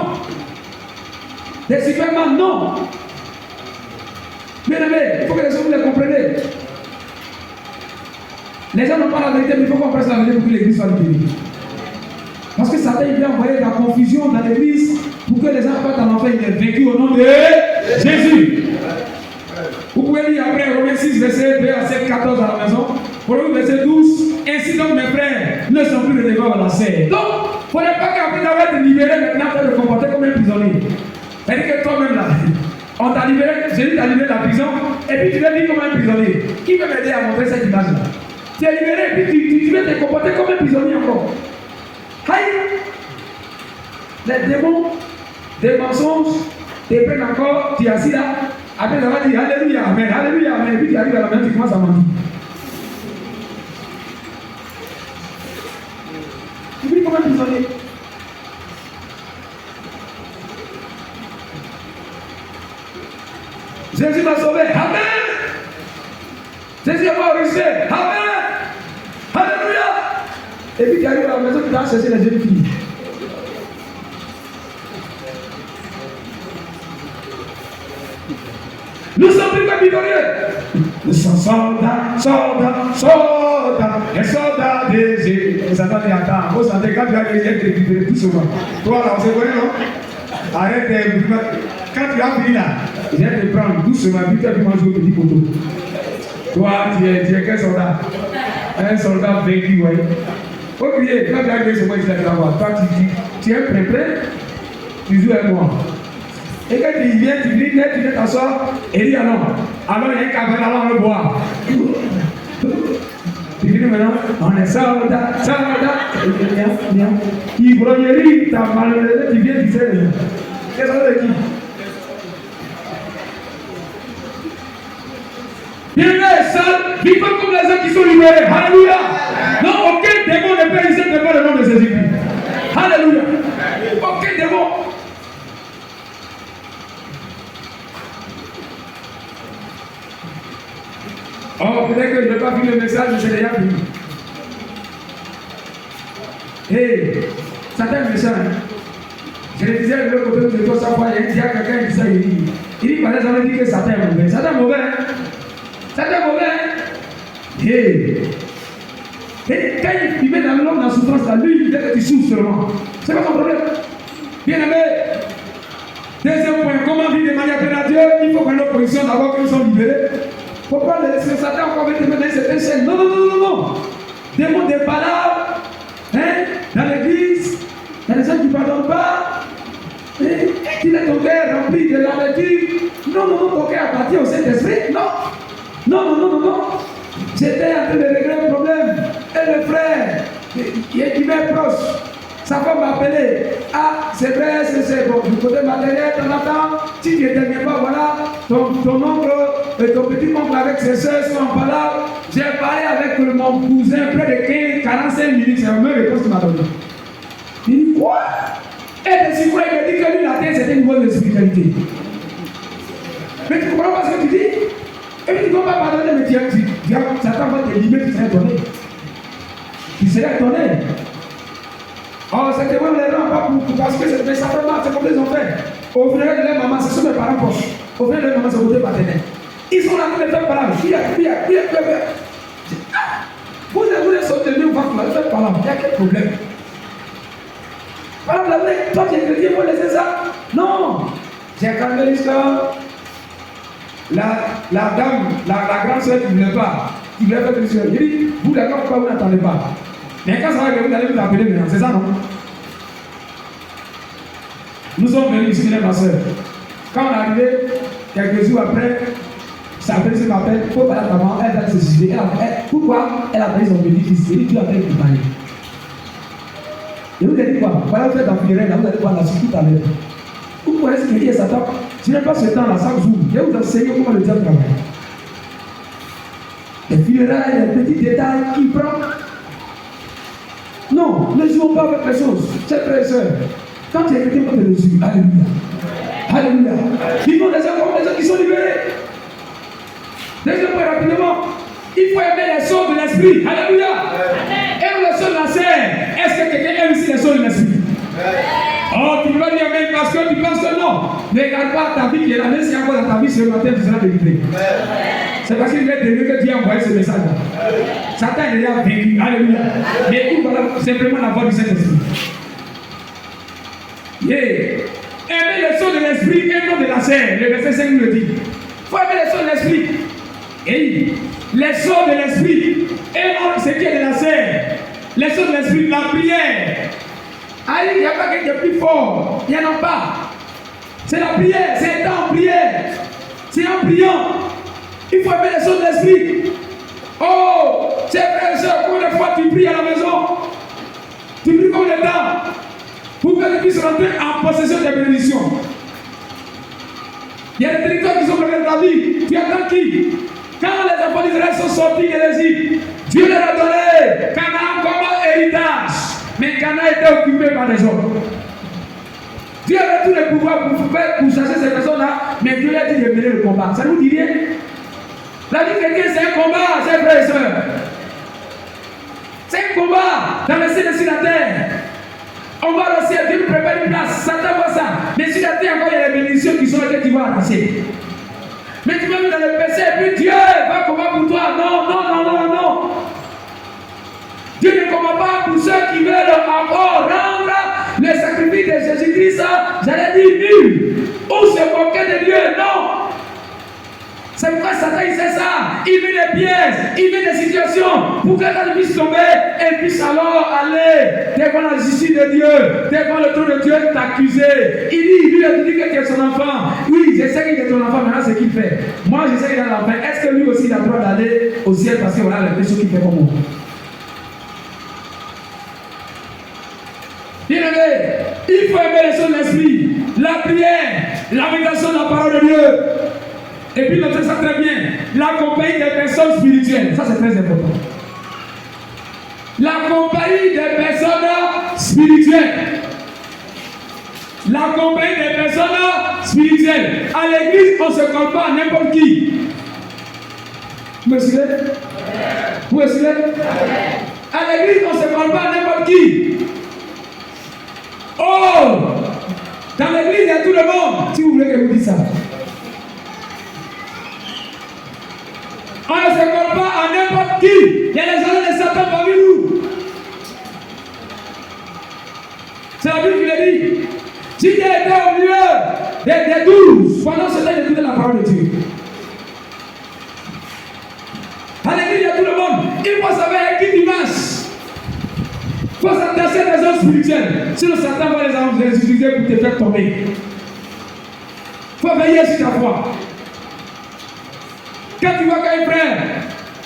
Des supermans, non. Bien aimé, il faut que les gens vous les comprennent. Les gens n'ont pas la vérité, mais il faut qu'on presse la vérité pour que l'église soit libérée. Parce que Satan vient envoyer la confusion dans l'église pour que les gens partent en enfer. Il est vaincu au nom de Jésus. Vous pouvez lire après Romains 6, verset 2 à 7, 14 à la maison. Romains verset 12. Ainsi donc, mes frères, ne sont plus redevants à la serre. Donc, il ne faudrait pas qu'après d'avoir été libéré, maintenant, tu te comporter comme un prisonnier. C'est-à-dire que toi-même, là, on t'a libéré, Jésus t'a libéré de la prison, et puis tu vas vivre comme un prisonnier. Qui peut m'aider à montrer cette image-là? Tu es libéré, et puis tu vas te comporter comme un prisonnier encore. Aïe! Les démons, des mensonges, te prennent encore, tu es assis là, après ça va dire Alléluia, Amen, Alléluia, Amen, et puis tu arrives à la main, tu commences à mentir. Tu vis comme un prisonnier. Jésus m'a sauvé, Amen! Jésus m'a réussi, Amen! Alléluia! Et puis tu arrives à la maison, tu vas chercher les jeunes filles. Nous sommes plus que victorieux. Nous sommes soldats, soldats, soldats, les soldats de Jésus. Les soldats de attends, vous sentez quand tu as été récupéré tout souvent. Toi là, on se connaît, non? Arrête, quand tu as fini là, je vais te prendre doucement, puis tu as pu manger au petit poteau. Toi, tu es quel soldat? Un soldat vaincu, oui. Faut crier, quand tu as crié sur moi, je vais te voir. Toi, tu es prêt, tu joues avec moi. Et quand tu viens, tu dis, tu viens t'asseoir, et dis alors il y a un café là, on le boit. Tu dis maintenant, on est soldat, viens. Ivrognerie, t'as malheureusement, tu viens, tu sais rien. Qu'est-ce que c'est qui? Bien seul, vivant comme les gens qui sont libérés. Alléluia. Non, aucun démon ne peut résister devant le nom de Jésus-Christ. Alléluia. Aucun démon. Oh, peut-être que je n'ai pas vu le message, je l'ai déjà fini. Hé, Satan est méchant. Je le disais de l'autre côté de toi, ça fois, il y a quelqu'un qui dit ça, il dit, par exemple, il dit que Satan est mauvais. Satan est mauvais, hein? Satan est mauvais, hein? Hé. Et quand il met dans l'homme dans la souffrance, là, lui, il dit que tu souffres seulement. C'est pas ton problème. Bien aimé. Deuxième point, comment vivre de manière pleine à Dieu? Il faut prendre l'opposition d'abord qu'ils sont libérés. Il ne faut pas laisser Satan encore venir te mettre dans cette chaîne. Non, non, non, non, non. Des mots, des palabres, hein, dans l'église, il y a des gens qui ne pardonnent pas. Il est ton cœur rempli de la lecture. Non, non, non, ton cœur appartient au Saint-Esprit. Non. Non, non, non, non, non. J'étais en train de régler un problème. Et le frère, qui m'est proche, sa femme m'a appelé. Ah, c'est vrai, c'est bon. Du côté matériel, t'en attends. Si tu n'étais pas, voilà, ton oncle et ton petit oncle avec ses soeurs sont en parole. J'ai parlé avec mon cousin près de 45 minutes. C'est la même réponse qu'il m'a donnée. Il dit quoi? Et de si quoi, il m'a dit que lui, la terre, c'était une bonne spiritualité. Mais tu comprends pas ce que tu dis? Et puis tu ne vas pas pardonner, mais Satan va te libérer, tu seras étonné. Tu seras étonné. Oh, c'était moi, les gens, pas pour, parce que c'est simplement, c'est comme les ont fait. Au final de leur maman, ce sont mes parents proches. Au final de leur maman, c'est côté paternel. Ils sont là pour les faire parler. Vous êtes soutenu, vous faites par là. Il y a quel problème? Par exemple, toi tu es chrétien, il faut laisser ça. Non. J'ai calmé l'histoire. La dame, la grande soeur qui ne voulait pas, qui voulait faire Christian. Il dit, vous d'accord, pourquoi vous n'attendez pas? Mais quand ça va que vous allez vous appeler maintenant, c'est ça non? Nous sommes venus ici, ma soeur. Quand on est arrivé, quelques jours après, sa belle m'appelle, il faut parler à ta maman, elle va se suicider. Pourquoi elle a pris son petit-fils? Elle dit, tu as fait une parler. Et vous avez dit quoi? Voilà, vous êtes en funéraire, là, vous allez voir la suite tout à l'heure. Vous connaissez ce que dit Satan? Je n'ai pas ce temps-là, chaque jour. Je vais vous enseigner comment le diable travaille. Les funérailles, les petits détails qu'il prend. Non, ne jouons pas avec les choses. Chers frères et sœurs, quand tu es chrétien, on te le suit. Alléluia. Alléluia. Vivons les gens comme les gens qui sont libérés. Deuxième point rapidement. Il faut aimer les choses de l'esprit. Alléluia. Aime les choses de la chair. Est-ce que quelqu'un aime ici les choses de l'esprit? Oh, tu ne peux pas dire amen parce que tu penses que non. Ne regarde pas ta vie qui est là. Même si encore dans ta vie ce matin, tu seras délivré. C'est parce qu'il est délivré que Dieu a envoyé ce message-là. Satan est déjà vaincu. Alléluia. Mais écoute, voilà simplement la voix du Saint-Esprit. Yeah. Aimer les choses de l'esprit et non de la chair. Le verset 5 nous le dit. Il faut aimer les choses de l'esprit. Et les choses de l'esprit et non ce qui est de la chair. Les choses de l'esprit, la prière. Allez, il n'y a pas quelqu'un de plus fort. Il n'y en a pas. C'est la prière. C'est en prière. C'est en priant. Il faut aimer les choses de l'esprit. Oh, c'est frère et soeur, combien de fois tu pries à la maison? Tu pries combien de temps? Pour que tu puisses rentrer en possession des bénédictions. Il y a des territoires qui sont près de ta vie. Tu attends qui? Quand les enfants d'Israël sont sortis de l'Égypte, Dieu leur a donné Canaan comme héritage. Mais Canaan était occupé par des hommes. Dieu avait tous les pouvoirs pour chasser ces personnes-là, mais Dieu a dit de mener le combat. Ça vous dit rien? La vie chrétienne, c'est un combat, chers frères et sœurs. C'est un combat dans le ciel et sur la terre. On va au ciel, Dieu nous prépare une place. Satan voit ça. Mais sur la terre, encore, il y a les bénédictions qui sont là que tu vas arracher. Mais tu vas dans le péché et puis Dieu va combattre pour toi. Non, non, non, non, non. Dieu ne combat pas pour ceux qui veulent encore rendre le sacrifice de Jésus-Christ, j'allais dire nul. Ou se moquer de Dieu. Non. C'est pourquoi Satan il sait ça. Il met des pièges, il met des situations pour que quelqu'un puisse tomber et puisse alors aller devant la justice de Dieu, devant le trône de Dieu, t'accuser. Il dit que tu es son enfant. Oui, je sais qu'il est ton enfant, maintenant c'est ce qu'il fait. Moi je sais qu'il est l'enfant. Est-ce que lui aussi il a le droit d'aller au ciel parce que voilà les péchés qu'il fait comme moi? Bien-aimé, il faut aimer les choses de l'esprit, la prière, la méditation de la parole de Dieu. Et puis notez ça très bien, la compagnie des personnes spirituelles, ça c'est très important. La compagnie des personnes spirituelles. La compagnie des personnes spirituelles. À l'église, on ne se compte pas à n'importe qui. Vous me suivez? Vous me suivez? À l'église, on ne se compte pas à n'importe qui. Oh! Dans l'église, il y a tout le monde. Si vous voulez que je vous dise ça. On ne se compte pas à n'importe qui. Il y a les gens de Satan parmi nous. C'est la Bible qui le dit. Si tu étais au milieu des 12, pendant ce temps, il écoutait la parole de Dieu. À l'église, il y a tout le monde. Il faut savoir qui tu marches. Il faut s'attacher à des hommes spirituels. Sinon, Satan va les utiliser pour te faire tomber. Il faut veiller sur ta foi. Quand tu vois qu'un frère,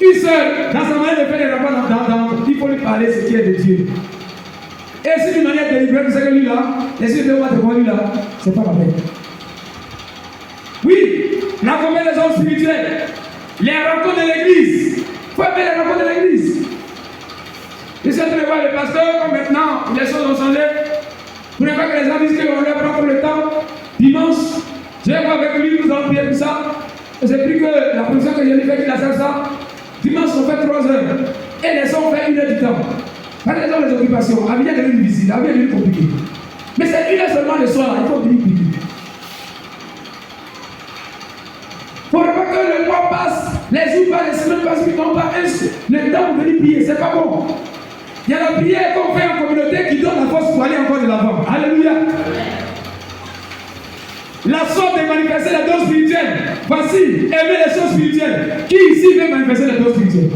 une seule, dans sa manière de faire des rapports, il faut lui parler ce qui est de Dieu. Et si d'une manière délivrée, tu sais que lui là, les yeux de moi te voient lui là, c'est pas la peine. Oui, la compagnie des hommes spirituels, les rencontres de l'église. Il faut aimer les rencontres de l'église. Je suis en train de voir le pasteur, comme maintenant, les choses ont changé. Vous ne voulez pas que les gens disent qu'on leur prend le temps. Dimanche, je vais voir avec lui, nous allons prier pour ça. J'ai pris que la production que j'ai fait, il a fait ça. Dimanche, on fait 3 heures. Et les gens ont fait 1 heure du temps. Par exemple, les occupations, à venir de l'une visite, à venir de l'une compliquée. Mais c'est 1 heure seulement le soir, il faut venir prier. Il ne faut pas que le mois passe Les jours pas, les semaines passent, puis on pas le temps pour venir prier, c'est pas bon. Il y a la prière qu'on fait en communauté qui donne la force pour aller encore de l'avant. Alléluia. La sorte de manifester les dons spirituels. Voici, aimer les choses spirituelles. Qui ici veut manifester les dons spirituels?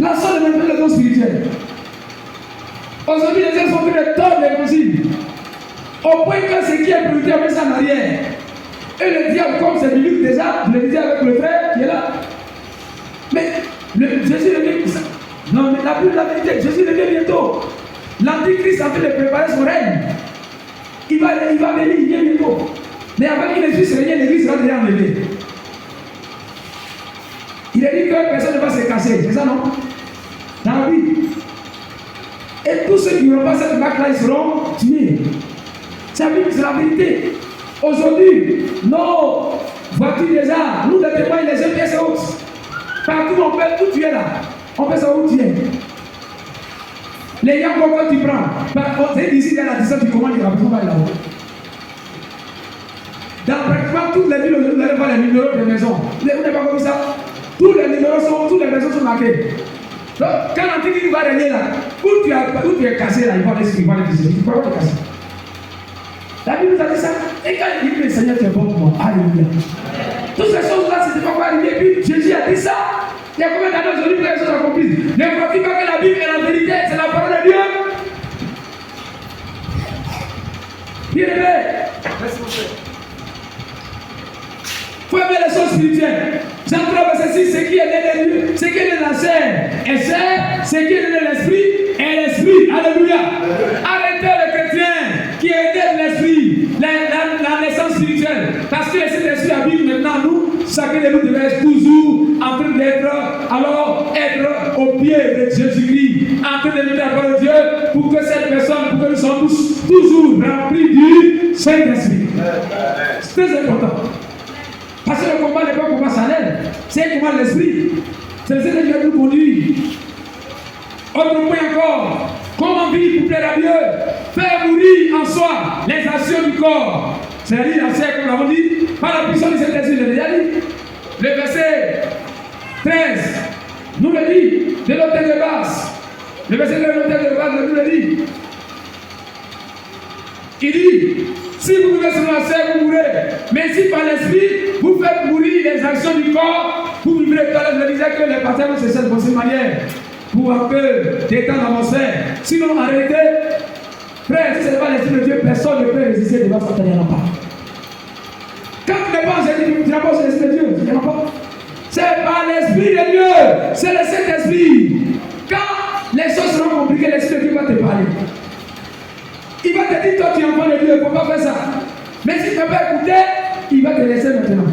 La sorte de manifester les dons spirituels. Aujourd'hui, les gens sont en train de tordre l'évangile. Au point que ce qui est prioritaire, on met ça en arrière. Et le diable, comme c'est biblique déjà, je le disais avec le frère qui est là. Mais Jésus revient. Non, mais la Bible, la vérité, Jésus revient bientôt. L'Antichrist est en train de préparer son règne. Il va venir, il vient bientôt. Mais avant qu'il ne puisse venir, l'église sera déjà enlevée. Il a dit que personne ne va se casser, c'est ça non? Dans la Bible. Et tous ceux qui n'auront pas cette marque-là, ils seront tués. C'est la Bible, c'est la vérité. Aujourd'hui, nos voitures déjà, nous les témoins, les jeunes pièces hautes. Partout on peut, où tu es là, on peut savoir où tu es. Les yambos que tu prends, c'est d'ici dans la distance, tu commandes, il y a besoin d'aller là-haut. Dans pratiquement toutes les villes, vous allez voir les numéros des maisons. Vous n'avez pas compris ça? Tous les numéros sont, toutes les maisons sont marquées. Donc, quand l'Antichrist va régner là, où tu es cassé là, il va laisser, tu ne peux pas te casser. La Bible nous a dit ça. Et quand il dit que le Seigneur est bon pour moi, alléluia. Toutes ces choses-là, c'était pas quoi arriver. Et puis Jésus a dit ça. Il y a combien d'années aujourd'hui que les choses accomplissent? Ne crois-tu pas que la Bible est la vérité, c'est la parole de Dieu? Bien-aimé, il faut aimer les choses spirituelles. Jean 3, verset 6, ce qui est né de Dieu, ce qui est né de la chair est chair, ce qui est né de l'esprit est l'esprit. Alléluia. Arrêtez le chrétien qui est né de l'esprit, la naissance spirituelle. Parce que cet esprit habite maintenant nous, chacun de nous devait être toujours en train d'être, alors être au pied de Jésus-Christ, en train de lutter la parole de Dieu pour que cette personne, pour que nous soyons tous toujours remplis du Saint-Esprit. C'est très important. Parce que le combat n'est pas un combat charnel, c'est un combat de l'esprit. C'est le Seigneur qui va nous conduire. Autre point encore, comment vivre pour plaire à Dieu? Faire mourir en soi les actions du corps. C'est-à-dire la chair, comme nous l'avons dit, par la puissance du Saint-Esprit, je l'ai déjà dit. Le verset 13 nous le dit, de l'autel de base. Le verset de l'autel de base nous le dit. Il dit, si vous vivez sur la chair, vous mourrez. Mais si par l'esprit, vous faites mourir les actions du corps, vous vivrez. Tout à l'heure, je disais que les pasteurs se servent de cette manière pour un peu détendre l'atmosphère. Sinon, en réalité, frère, si ce n'est pas l'esprit de Dieu, personne ne peut résister devant Satan. Il n'y en a pas. Quand tu n'es pas en Jésus, tu n'as pas l'esprit de Dieu. Il n'y en a pas. C'est par l'esprit de Dieu. C'est le Saint-Esprit. Quand les choses seront compliquées, l'esprit de Dieu va te parler. Il va te dire, toi tu es enfant de Dieu, il ne faut pas faire ça. Mais si tu ne peux pas écouter, il va te laisser maintenant.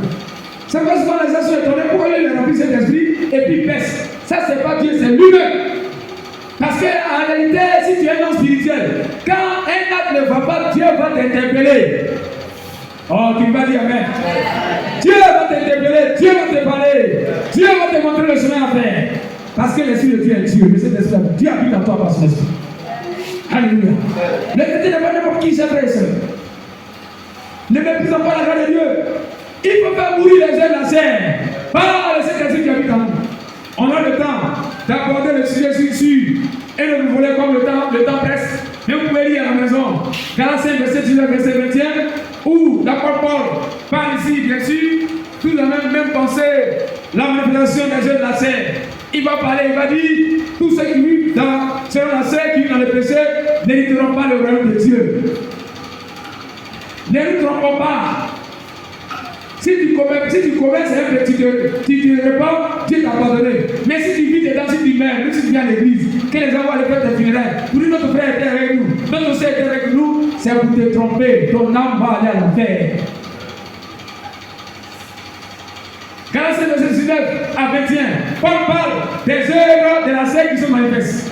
C'est parce que souvent les gens sont étonnés pourquoi il est rempli de cet esprit et puis il pèse. Ça, c'est pas Dieu, c'est lui-même. Parce qu'en réalité, si tu es un homme spirituel, quand un acte ne va pas, Dieu va t'interpeller. Oh, tu vas dire Amen. Dieu va t'interpeller, Dieu va te parler, Dieu va te montrer le chemin à faire. Parce que l'esprit de Dieu est Dieu, mais cet esprit, Dieu habite en toi par son esprit. Alléluia. Le chrétien n'est pas n'importe qui, c'est frère et soeur. Ne méprisons pas la grâce de Dieu. Il faut faire mourir les jeunes de la chair par le Saint-Esprit qui habite en nous. On a le temps d'aborder le sujet sur et de nous voler comme le temps presse. Mais vous pouvez lire à la maison 45, verset 19, verset 21, où l'apôtre Paul parle ici, bien sûr, tout la même pensée, la manifestation des jeunes de la chair. Il va parler, il va dire, tous ceux qui vivent selon la chair, qui vivent dans le péché, n'hériteront pas le royaume de Dieu. N'hériteront pas. Si tu commets, c'est un petit tu te répands, Dieu t'a pardonné. Mais si tu vis dedans, si tu meurs, si tu viens à l'église, que les gens vont aller faire tes funérailles, pour dire notre frère était avec nous, notre soeur était avec nous, c'est pour te tromper. Ton âme va aller à l'enfer. 45 verset 19 à 21, Paul parle des œuvres de la chair qui sont manifestes.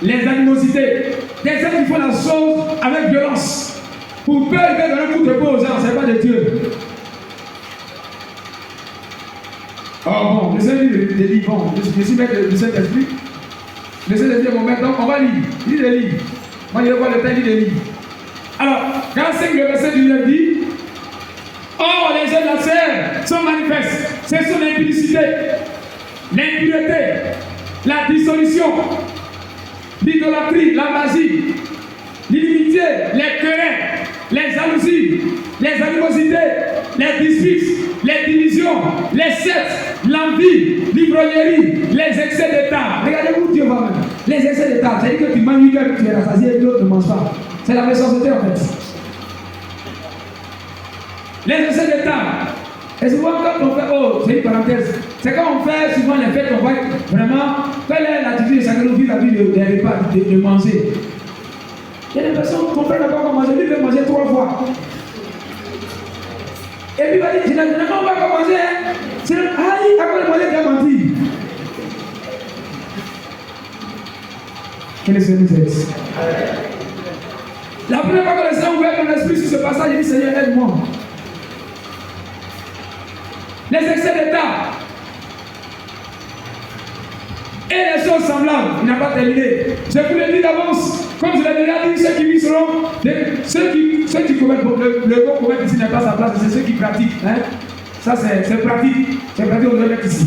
Les animosités, des gens qui font la chose avec violence. Pour peur de donner un coup de peau aux gens, ce n'est pas de Dieu. Oh bon, je sais lire des livres, bon, je suis maître du Saint-Esprit. Je sais lire mon maître, donc on va lire. Lire des livres. Moi, je vais voir le temps, lire des livres. Alors, 45, le verset 19 dit, or les choses de la chair sont manifestes. Ce sont l'impudicité, l'impureté, la dissolution, l'idolâtrie, la magie, l'inimitié, les querelles, les jalousies, les animosités, les disputes, les divisions, les sectes, l'envie, l'ivrognerie, les excès d'état. Regardez-vous Dieu va même. Les excès d'état, c'est-à-dire que tu manges une heure, tu es rassasié et l'autre ne mange pas. C'est la méchanceté en fait. Les excès d'état. Et souvent quand on fait, oh, c'est une parenthèse, c'est quand on fait souvent les fêtes, on voit vraiment, quelle est l'attitude de chacun de nous vis-à-vis des repas, de manger. Il y a des personnes qui ne comprennent pas comment manger, lui veut manger 3 fois. Et puis il va dire, je n'ai pas comment manger. C'est aïe, après le manger, tu as menti. Que le Seigneur nous aide. La première fois que le Seigneur ouvert mon esprit sur ce passage, il dit, Seigneur, aide-moi. Les excès d'état et les choses semblables, il n'a pas terminé. Je vous le dis d'avance, comme je l'ai déjà dit, ceux qui viseront, ceux qui commettent le bon commettre ici n'est pas sa place, c'est ceux qui pratiquent. Hein? Ça c'est pratique, c'est pratique, on doit mettre ici.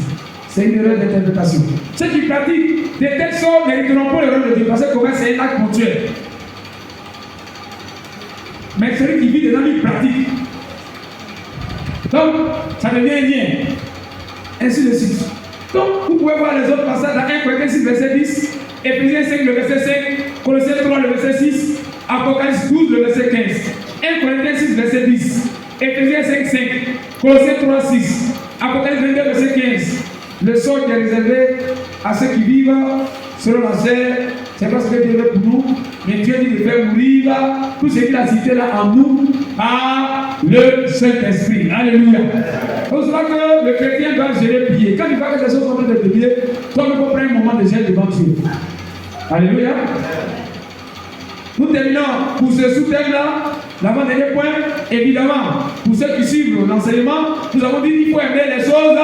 C'est une erreur d'interprétation. Ceux qui pratiquent de telles choses n'hériteront pas le rôle de Dieu, parce que commettre c'est un acte ponctuel. Mais celui qui vit dedans, il pratique. Donc, ça devient lien. Ainsi de suite. Donc, vous pouvez voir les autres passages dans 1 Corinthiens 6, verset 10, Éphésiens 5, le verset 5, Colossiens 3, le verset 6, Apocalypse 12, le verset 15. 1 Corinthiens 6, verset 10, Éphésiens 5, 5, Colossiens 3, 6, Apocalypse 22, verset 15. Le sort qui est réservé à ceux qui vivent selon la chair, c'est parce que Dieu veut pour nous, mais Dieu dit de faire mourir tout ce qu'il a cité là en nous par le Saint-Esprit. Alléluia. C'est pour cela que le chrétien doit gérer le pied. Quand il voit que les choses sont en train de dévier, toi, il faut prendre un moment de gel devant Dieu. Alléluia. Nous terminons pour ce sous-thème-là. L'avant-dernier point, évidemment, pour ceux qui suivent l'enseignement, nous avons dit qu'il faut aimer les choses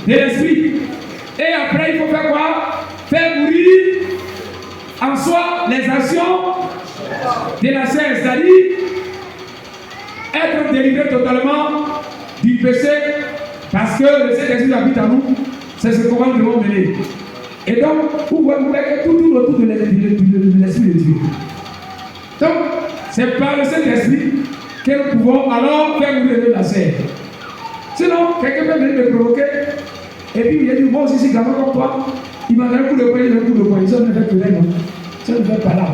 de l'esprit. Et après, il faut faire quoi? Faire mourir en soi les actions de la chair, c'est-à-dire être délivré totalement du péché, parce que le Saint-Esprit habite en nous. C'est ce qu'on va nous mener. Et donc, vous voyez que tout tourne autour de l'Esprit de Dieu. Donc, c'est par le Saint-Esprit que nous pouvons alors faire mourir la chair. Sinon, quelqu'un peut venir me provoquer, et puis il a dit, moi aussi, si gamin comme toi, il m'a donné un coup de poing, ça ne fait que rien, ça ne fait pas là.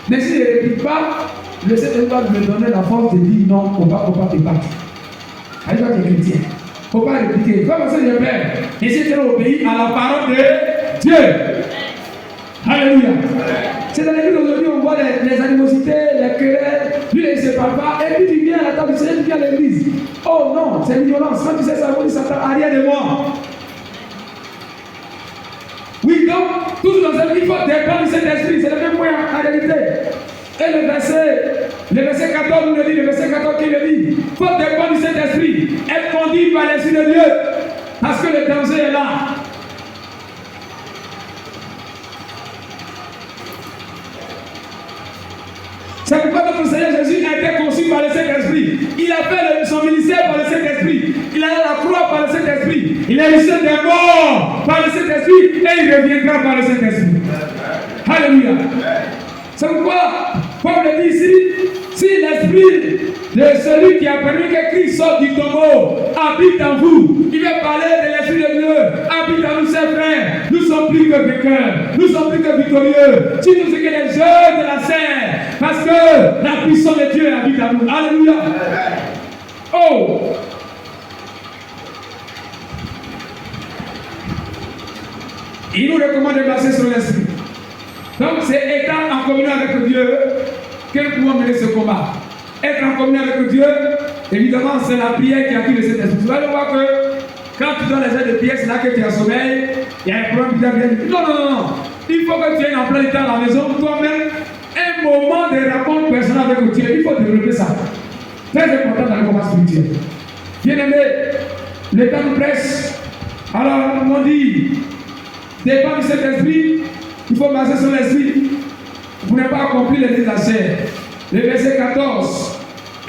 Mais s'il ne réplique pas, le Seigneur va me donner la force de dire non, on ne va pas te battre. Allez, toi qui es chrétien, il ne faut pas répliquer. Comme ça, je père, et si tu obéis à la parole de Dieu. Alléluia. C'est dans l'église aujourd'hui, on voit les animosités, les querelles, lui il ne se parle pas, et puis tu viens à la table du Seigneur, tu viens à l'église. Oh non, c'est une violence. Quand tu sais ça, on dit Satan, arrière de moi. Oui, donc, tout dans cette vie, il faut dépendre du Saint-Esprit, c'est le même point en réalité. Et le verset 14 nous le dit, le verset 14 qui le dit, il faut dépendre du Saint-Esprit, être conduit par l'Esprit de Dieu, parce que le danger est là. C'est pourquoi notre Seigneur Jésus a été conçu par le Saint-Esprit. Il a fait son ministère par le Saint-Esprit. Il a eu la croix par le Saint-Esprit. Il a ressuscité des morts par le Saint-Esprit et il reviendra par le Saint-Esprit. Alléluia. C'est pourquoi, comme le dit ici, si l'esprit de celui qui a permis que Christ sorte du tombeau habite en vous, il va parler de l'esprit de Dieu, habite en nous, chers frères. Nous sommes plus que vainqueurs, nous sommes plus que victorieux. Si nous sommes que les jeunes de la chair, parce que la puissance de Dieu habite en nous. Alléluia. Oh! Il nous recommande de passer sur l'esprit. Donc c'est étant en communion avec Dieu que nous pouvons mener ce combat. Être en communion avec Dieu, évidemment, c'est la prière qui active le Saint-Esprit. Tu vas voir que quand tu donnes les aides de prière, c'est là que tu as sommeil, il y a un problème qui vient. Non. Il faut que tu aies en plein temps à la maison, toi-même, un moment de rencontre personnelle avec Dieu. Il faut développer ça. Très important dans le combat spirituel. Bien-aimé, le temps nous presse. Alors, on dit, dépend du Saint-Esprit, il faut baser sur l'esprit. Vous n'avez pas accompli les de la chair. Le verset 14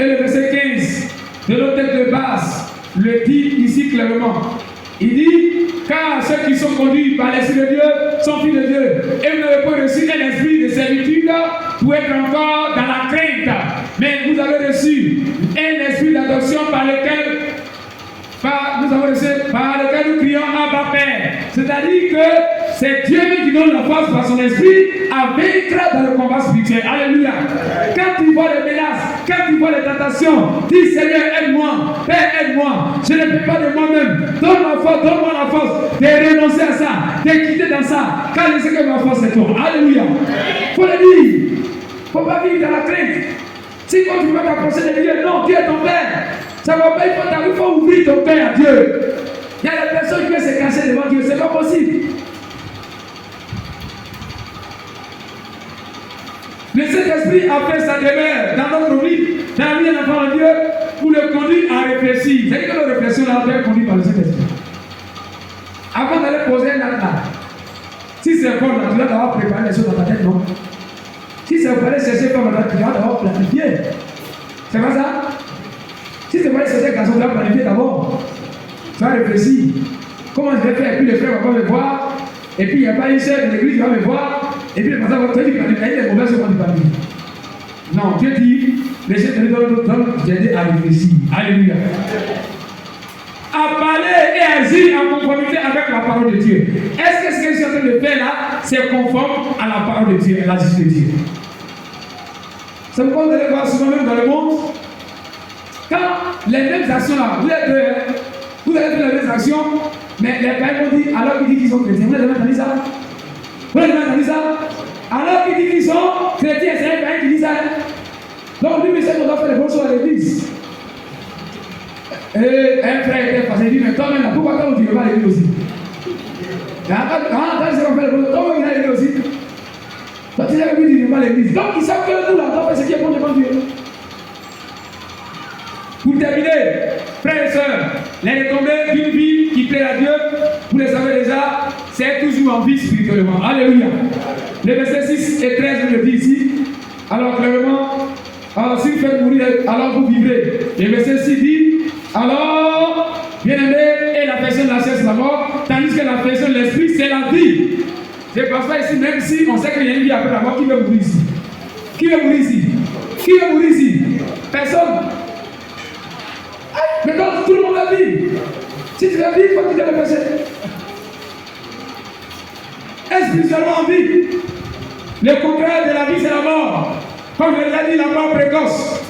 Et le verset 15 de notre texte de base le dit ici clairement. Il dit, car ceux qui sont conduits par l'Esprit de Dieu sont fils de Dieu. Et vous n'avez pas reçu un esprit de servitude pour être encore dans la crainte. Mais vous avez reçu un esprit d'adoption par lequel nous crions Abba Père. C'est-à-dire que c'est Dieu qui donne la force par son esprit à vaincre dans le combat spirituel. Alléluia. Quand tu vois les menaces, quand tu vois les tentations, dis Seigneur, aide-moi, Père, aide-moi. Je ne peux pas de moi-même. Donne-moi la force de renoncer à ça, de quitter dans ça. Car je sais que ma force est toi. Alléluia. Il faut le dire. Il ne faut pas vivre dans la crainte. Si quand tu vas t'approcher de Dieu, non, Dieu est ton Père. Ça va pas, il faut ouvrir ton cœur à Dieu. Il y a des personnes qui veulent se cacher devant Dieu, c'est pas possible. Le Saint-Esprit a fait sa demeure dans notre vie, dans la vie d'un enfant de Dieu, pour le conduire à réfléchir. C'est que la réflexion là doit être conduite par le Saint-Esprit. Avant d'aller poser un acte là, si c'est fort là, tu dois d'abord préparer les choses dans ta tête, non? Si c'est pour aller chercher fort là, tu dois d'abord planifier. C'est pas ça? Si c'est pour aller chercher garçon, tu dois planifier d'abord. Tu vas réfléchir. Comment je vais faire? Et puis le frère va me voir. Et puis il n'y a pas une chef de l'église qui va me voir. Et puis le pasteur va te dire qu'il y a des mauvaises choses du papier. Non, Dieu dit, les chefs de l'église doivent t'aider à réfléchir. Alléluia. À parler et agir en conformité avec la parole de Dieu. Est-ce que ce que je suis en train de faire là, c'est conforme à la parole de Dieu, à la justice de Dieu? C'est pourquoi vous allez voir souvent même dans le monde, quand les mêmes actions là, vous avez fait les mêmes actions, mais les païens vont dire, alors qu'ils disent qu'ils sont chrétiens. Vous n'avez jamais entendu ça? Vous n'avez jamais entendu ça? Alors qu'ils disent qu'ils sont chrétiens, c'est un païen qui dit ça. Donc lui, monsieur, on doit faire les bonnes choses à l'église. Et un frère était passé, il dit, mais toi-même, pourquoi toi, tu ne veux pas à l'église aussi? Quand ils se fait les bonnes choses, toi, il va à l'église aussi. Toi, tu sais que lui, tu ne veux pas à l'église. Donc, ils savent que nous, là, on doit faire ce qui est bon devant Dieu. Pour terminer, frères et sœurs, les retombées d'une vie qui plaît à Dieu, vous le savez déjà, c'est toujours en vie spirituellement. Alléluia. Les versets 6 et 13, je le dis ici. Alors, clairement, si vous faites mourir, alors vous vivrez. Les versets 6 dit, alors, bien-aimé, et l'affection de la chair, c'est la mort, tandis que l'affection de l'esprit, c'est la vie. Je ne pense pas ici, même si on sait qu'il y a une vie après la mort, qui veut mourir ici? Qui veut mourir ici? Qui veut mourir ici? Personne. Mais donc, tout le monde a vie. Si tu as vie, il faut quitter le péché. Est spirituellement en vie. Le contraire de la vie, c'est la mort. Comme je l'ai dit, la mort précoce.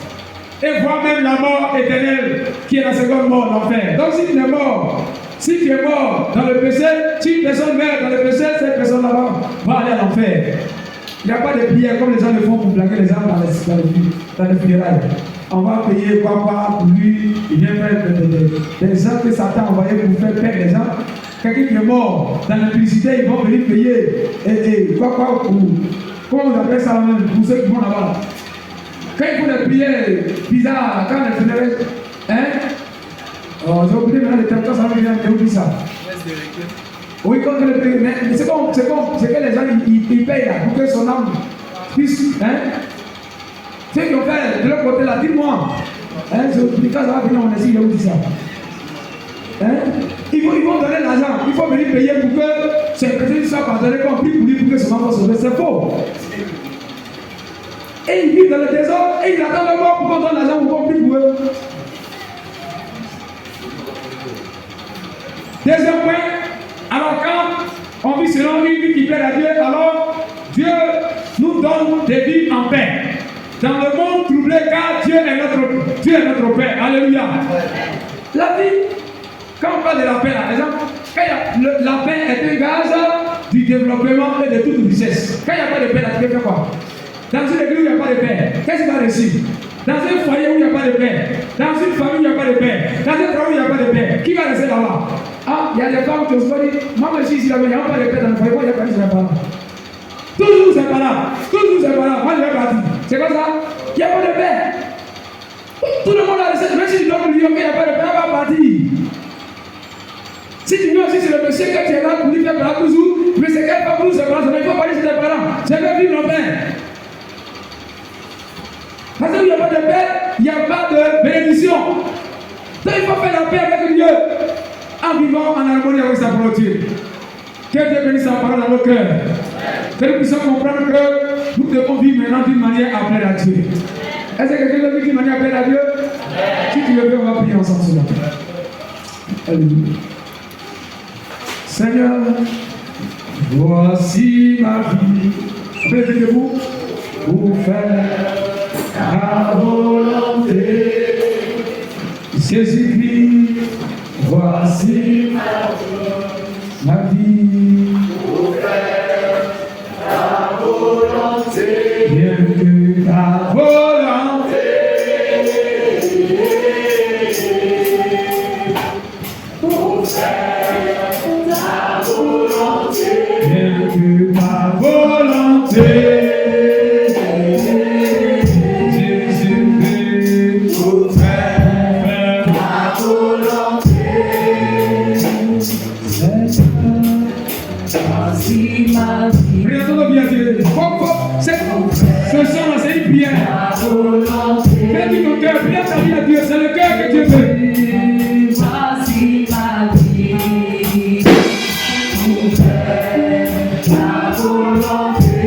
Et voire même la mort éternelle, qui est la seconde mort, l'enfer. Donc, si tu es mort, si tu es mort dans le péché, si une personne meurt dans le péché, cette personne-là va aller à l'enfer. Il n'y a pas de prière comme les gens le font pour blaguer les gens dans les funérailles. On va payer papa pour lui, il vient faire des gens que Satan a envoyés pour faire perdre les gens. Quelqu'un qui est mort dans l'impudicité, ils vont venir payer. Et pour, comment on appelle ça même, pour ceux qui vont là-bas. Quand ils font des prières bizarres, quand les funérailles, j'ai oublié maintenant les termes, quand ça va venir, j'ai oublié ça. Oui, quand le pays, mais c'est que les gens ils payent là pour que son âme puisse, ceux qui ont fait de l'autre côté là, dis-moi, quand ça va venir, on essaie de vous dire ça. Ils vont donner l'argent, il faut venir payer pour que ces personnes soient pardonnées, qu'on prie pour lui pour que son âme soit sauvée, c'est faux. Et ils vivent dans le désordre et ils attendent le mort pour qu'on donne l'argent pour qu'on prie pour eux. Deuxième point, alors quand on vit selon une vie qui plaît à Dieu, alors Dieu nous donne des vies en paix. Dans le monde troublé, car Dieu est notre Père. Alléluia. La vie, quand on parle de la paix, par exemple, la paix est un gage du développement et de toute richesse. Quand il n'y a pas de paix, tu peux faire quoi? Dans une église où il n'y a pas de paix, qu'est-ce qui va réussir? Dans un foyer où il n'y a pas de paix, dans une famille où il n'y a pas de paix, dans un travail où il n'y a pas de paix, qui va rester là-bas? Ah, il y a des femmes qui ont dit, moi je suis ici là-bas, il n'y a pas de paix dans le foyer, moi il n'y a pas de paix là-bas. Toujours c'est pas là, moi je vais partir. C'est comme ça, il n'y a pas de paix. Tout le monde a resté, même si tu donnes le lion, il n'y a pas de paix, on va partir. Si tu viens aussi, c'est le monsieur que tu es là pour lui faire par la toujours, mais c'est quel pas pour nous, c'est pas là, il faut parler sur tes parents, je vais vivre en paix. Parce qu'il n'y a pas de paix, il n'y a pas de bénédiction. Donc il faut faire la paix avec Dieu en vivant en harmonie avec sa volonté. Que Dieu bénisse sa parole dans nos cœurs. Que nous puissions comprendre que nous devons vivre maintenant d'une manière à plaire à Dieu. Est-ce que quelqu'un veut vivre d'une manière à plaire à Dieu? Si tu le veux, on va prier ensemble ce matin. Alléluia. Seigneur, voici ma vie. Levez-vous pour faire ta volonté. Jésus-Christ, voici ma vie. Pour faire ta volonté. Bien que ta volonté. Pour faire ta volonté. Bien que ta volonté. Ce son-là, c'est une prière. Fais du ton cœur, prière ta vie à Dieu, c'est le cœur que Dieu veut. Voici ma vie, pour faire ta volonté,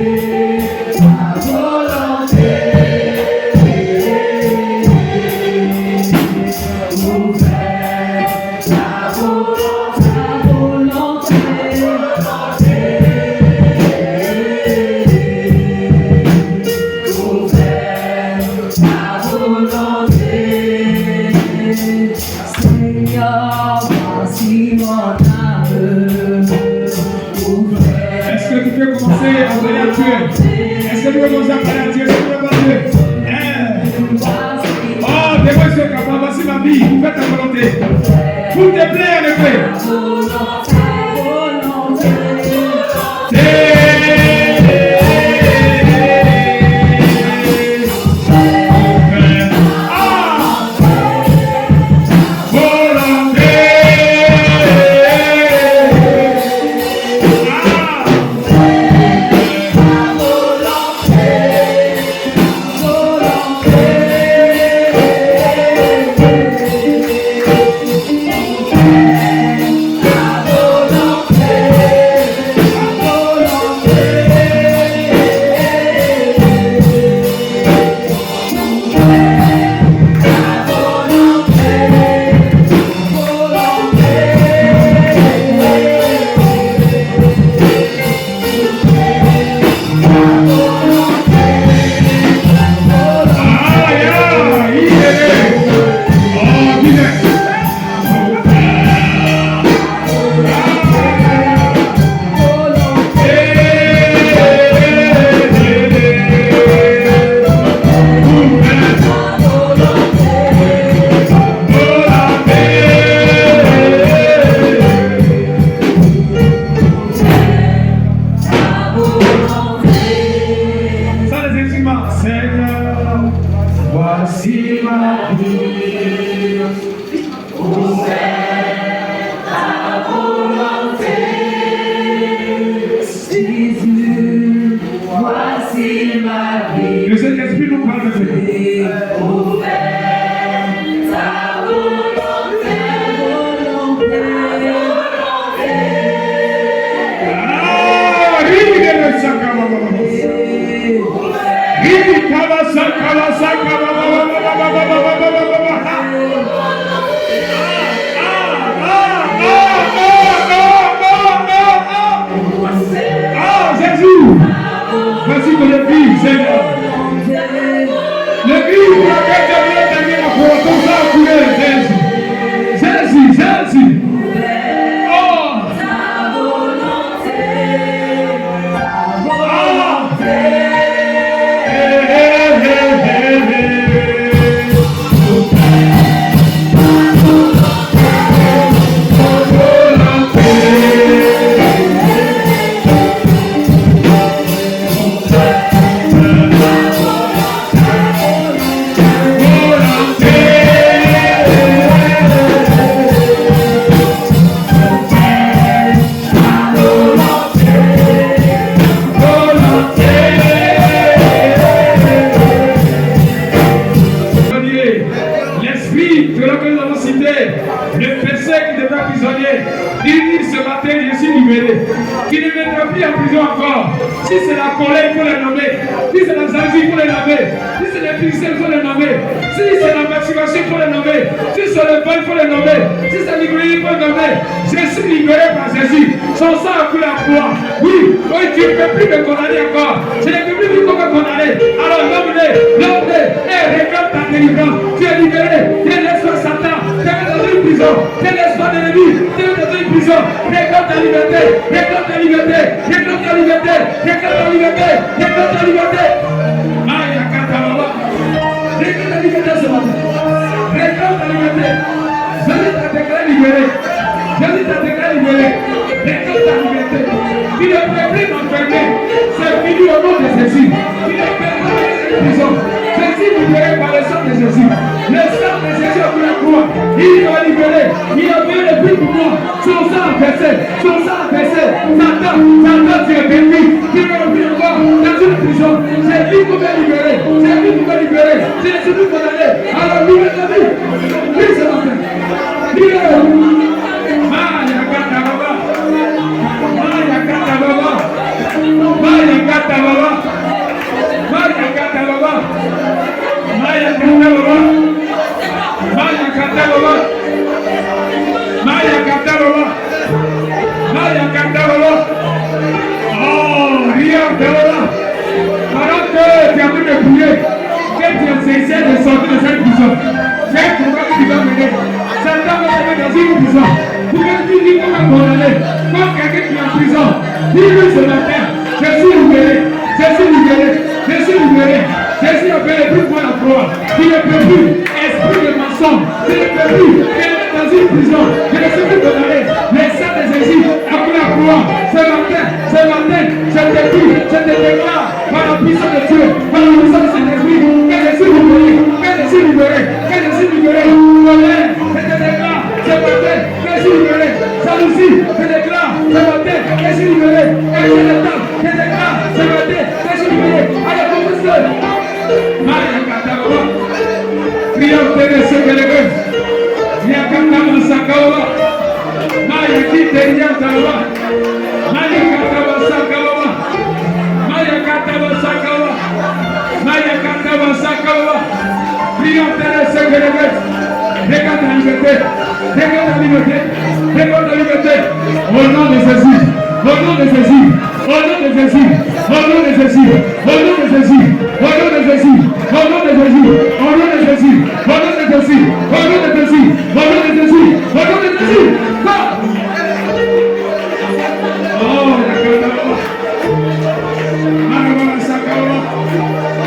ta volonté. Pour faire ta volonté, ta volonté. Est-ce que tu peux commencer à parler à Dieu? Est-ce que tu peux commencer à parler à Dieu? Est-ce que tu peux parler à Dieu? Oh, t'es moi, je suis capable. Voici ma vie. Fais ta volonté. Pour te plaire, le Père. Le Saint-Esprit nous parle de Voici ton église, Seigneur. L'église pour laquelle tu as bien terminé la foi, ton sang a coulé, Jésus. Jésus, Jésus. Oh! Ta volonté. libérer. Tu ne mettras plus en prison encore. Si c'est la colère, il faut les nommer. Si c'est la jalousie, il faut les nommer. Si c'est l'épuisement, il faut les nommer. Si c'est la masturbation, il faut les nommer. Si c'est le vol, il faut les nommer. Si c'est l'ignorance, il faut les nommer. Je suis libéré par Jésus. Son sang a coulé à croix. Oui, oui, tu ne peux plus me condamner encore. Je ne peux plus me condamner. Alors nomme-le, et réclame ta délivrance. Tu es libéré. Tu laisse-toi Satan. Tu es dans une prison. Tu laisse-toi l'ennemi. Tu es dans une prison. Réclame ta liberté. Réclame ta liberté. Réclame ta liberté. Réclame ta liberté. Réclame ta liberté. Aïe, la carte à maman. Réclame ta liberté ce matin. Réclame ta liberté. Jésus t'a déclaré libéré. Jésus t'a déclaré libéré. Réclame ta liberté. Tu ne peux plus m'enfermer. C'est fini au nom de Jésus. Tu ne peux pas aller en prison. Jésus libéré par le sang de Jésus. Le sang de Jésus a pris la croix. Il m'a libéré. Il a payé le prix pour moi. Son sang a versé. Son sang a versé. Satan, tu es béni. Tu ne peux plus encore dans une prison. C'est lui qui m'a libéré. C'est lui qui m'a libéré. C'est lui qui m'a donné. Alors libère ta vie. Oui, c'est ma frère. Libère. Maya kata baba. Maya kata baba. Maya kata baba. Maya kata baba. Maya kata baba. Maya kata baba. Maya kata baba. Maya kata baba. Oh, rien de baba. Pendant que tu es en train de prier, que tu essaies de sortir de cette prison, c'est un programme qui va mener. Satan va te mettre dans une prison. Pour que tu dis qu'on va condamner, comme quelqu'un qui est en prison. Dis-lui ce matin, je suis libéré. Je suis libéré. Je suis libéré. Jésus a fait le plus pour la croix. Tu ne peux plus, esprit de maçon, tu ne peux plus être dans une prison. Je ne suis plus condamné. Le sang de Jésus a pris la croix. Ce matin, je te dis, je te déclare par la puissance de Dieu, par la puissance de Saint-Esprit, que je suis libéré, que je suis libéré, que je suis libéré. Colère, je te déclare ce matin que je suis libéré. Jalousie, je déclare ce matin que je suis libéré. Et je déclare ce matin que je suis libéré. Allez, professeur. Maya Kataba, Prions de ce que les gars, Yakatama Sakawa, Maya Kiteria Taba, Maya Kataba Sakawa, Maya Kataba Sakawa, Maya Kataba Sakawa, Prions de ce que les gars, regarde la liberté, regarde la liberté, regarde la liberté, au nom de Jésus, au nom de Jésus, au nom de Jésus, au nom de Jésus, au nom de Jésus, au nom de Jésus, au nom de Jésus, au nom de Jésus, au nom de Jésus, au nom de Jésus, au nom de Jésus, au nom de Jésus. Oh,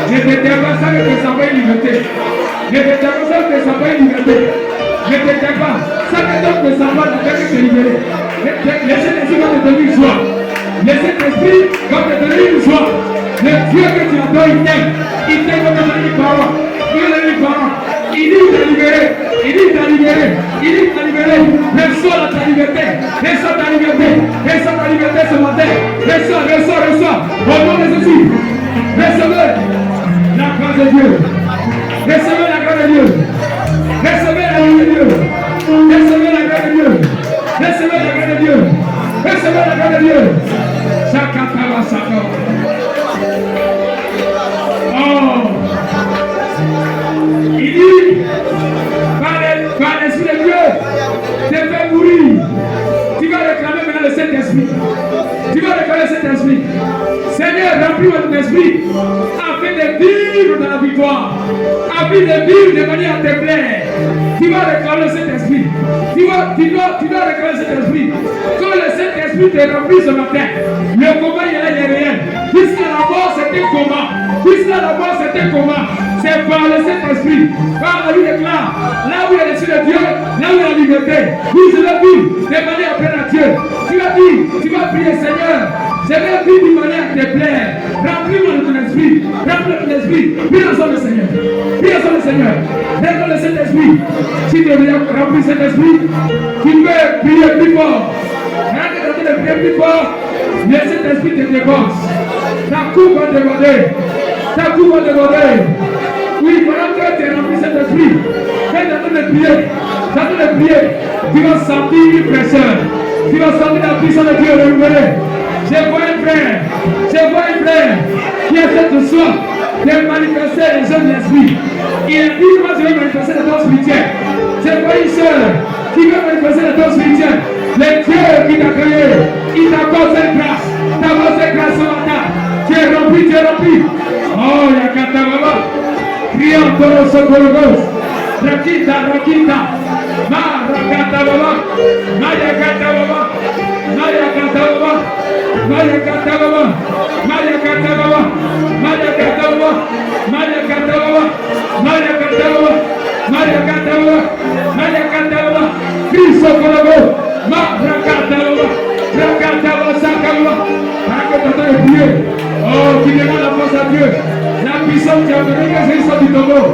je te dis pas ça que ça va être liberté. Je te dis pas ça que ça va être liberté. Je te dis pas ça que ça va te libérer. Laissez les yeux te donner une joie. Laissez l'esprit va te donner une joie. Le Dieu que tu adores, il t'aime. Il t'aime comme te donner une parole. Il te donne une parole. Il dit t'a libéré. Il dit t'a libéré. Il dit t'a libéré. Reçois ta liberté. Reçois ta liberté. Reçois ta liberté ce matin. Reçois. Au nom de Jésus. Recevez la grâce de Dieu. Recevez la grâce de Dieu. Recevez la grâce de Dieu. Recevez la grâce de Dieu. Recevez la grâce de Dieu. Recevez la grâce de Dieu. Sakataba Sakaba. Oh. Il dit, par l'Esprit de Dieu, te fait mourir. Tu vas réclamer maintenant le Saint-Esprit. Tu vas réclamer le Saint-Esprit. Seigneur, remplis votre esprit afin de vivre dans la victoire, afin de vivre de manière à te plaire. Tu vas réclamer cet esprit. Tu dois réclamer cet esprit. Quand le Saint-Esprit te remplit ce matin, le combat il est réel. Jusqu'à la mort, c'était combat. Jusqu'à la mort, c'était combat. C'est par le Saint-Esprit. Par la vie déclare. Là où il y a l'Esprit de Dieu, là où il y a la liberté. Oui, je vais vivre de manière à plaire à Dieu. Tu vas dire, tu vas prier, Seigneur. Je vais vivre d'une manière à te plaire. Remplis-moi de ton esprit. Remplis-moi de ton esprit. Prie ensemble le Seigneur. Prie ensemble le Seigneur. Réclame le Saint-Esprit. Si tu veux remplir cet esprit, tu peux prier plus fort. Arrête de prier plus fort. Mais cet esprit te dépense. Ta coupe va déborder. Ta coupe va déborder. Oui, pendant que tu es rempli cet esprit, quand tu es en train de prier, tu vas sentir une pression. Tu vas sentir la puissance de Dieu renouvelée. Je vois un frère qui essaie de soi de manifester les hommes de l'esprit. Il a dit, moi je vais manifester le don spirituel. Je vois une sœur qui veut manifester le don spirituel. Le Dieu qui t'a créé, il t'accorde cette grâce. T'accorde cette grâce ce matin. Tu es rempli. Oh, Yakata Baba. Criant Toro Sokorogos. Rakita. Ma Rakata Baba. Maya Kata Baba. Oh, qui demande la force à Dieu. La puissance qui a donné que Jésus soit du tombeau.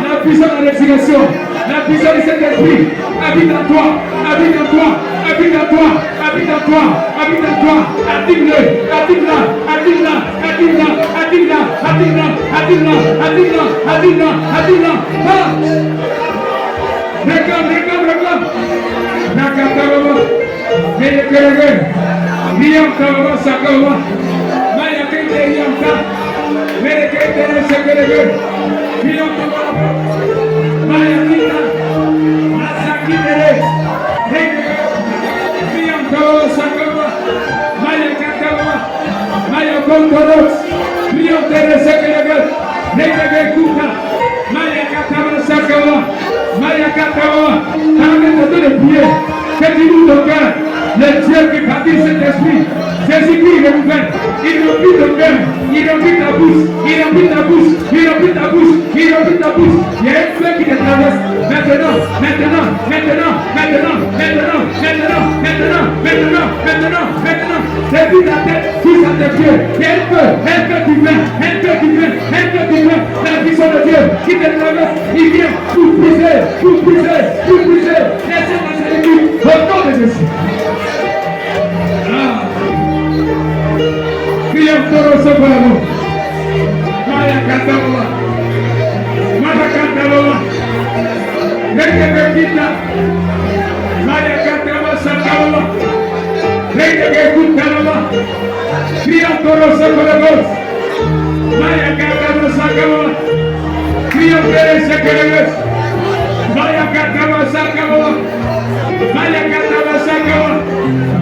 La puissance de la résurrection. La puissance de cet esprit habite en toi. Le Dieu qui bâtit cet esprit, Jésus-Christ il renouvelle, il remplit ton cœur, il remplit ta bouche. Il y a un feu qui te traverse. Maintenant. Depuis ta tête jusqu'à tes pieds. Il y a un feu qui vient. La puissance de Dieu qui te traverse, il vient pour briser. Laissez ma sérénité au nom de Jésus. Toro Sokorogos. Maya Katawa. Rekebekita. Maya Katawa Sakawa. Rekebekutanawa. Kriya Toro Sokorogos. Maya Katawa Sakawa. Kriya Tere Sokorogos. Maya Katawa Sakawa.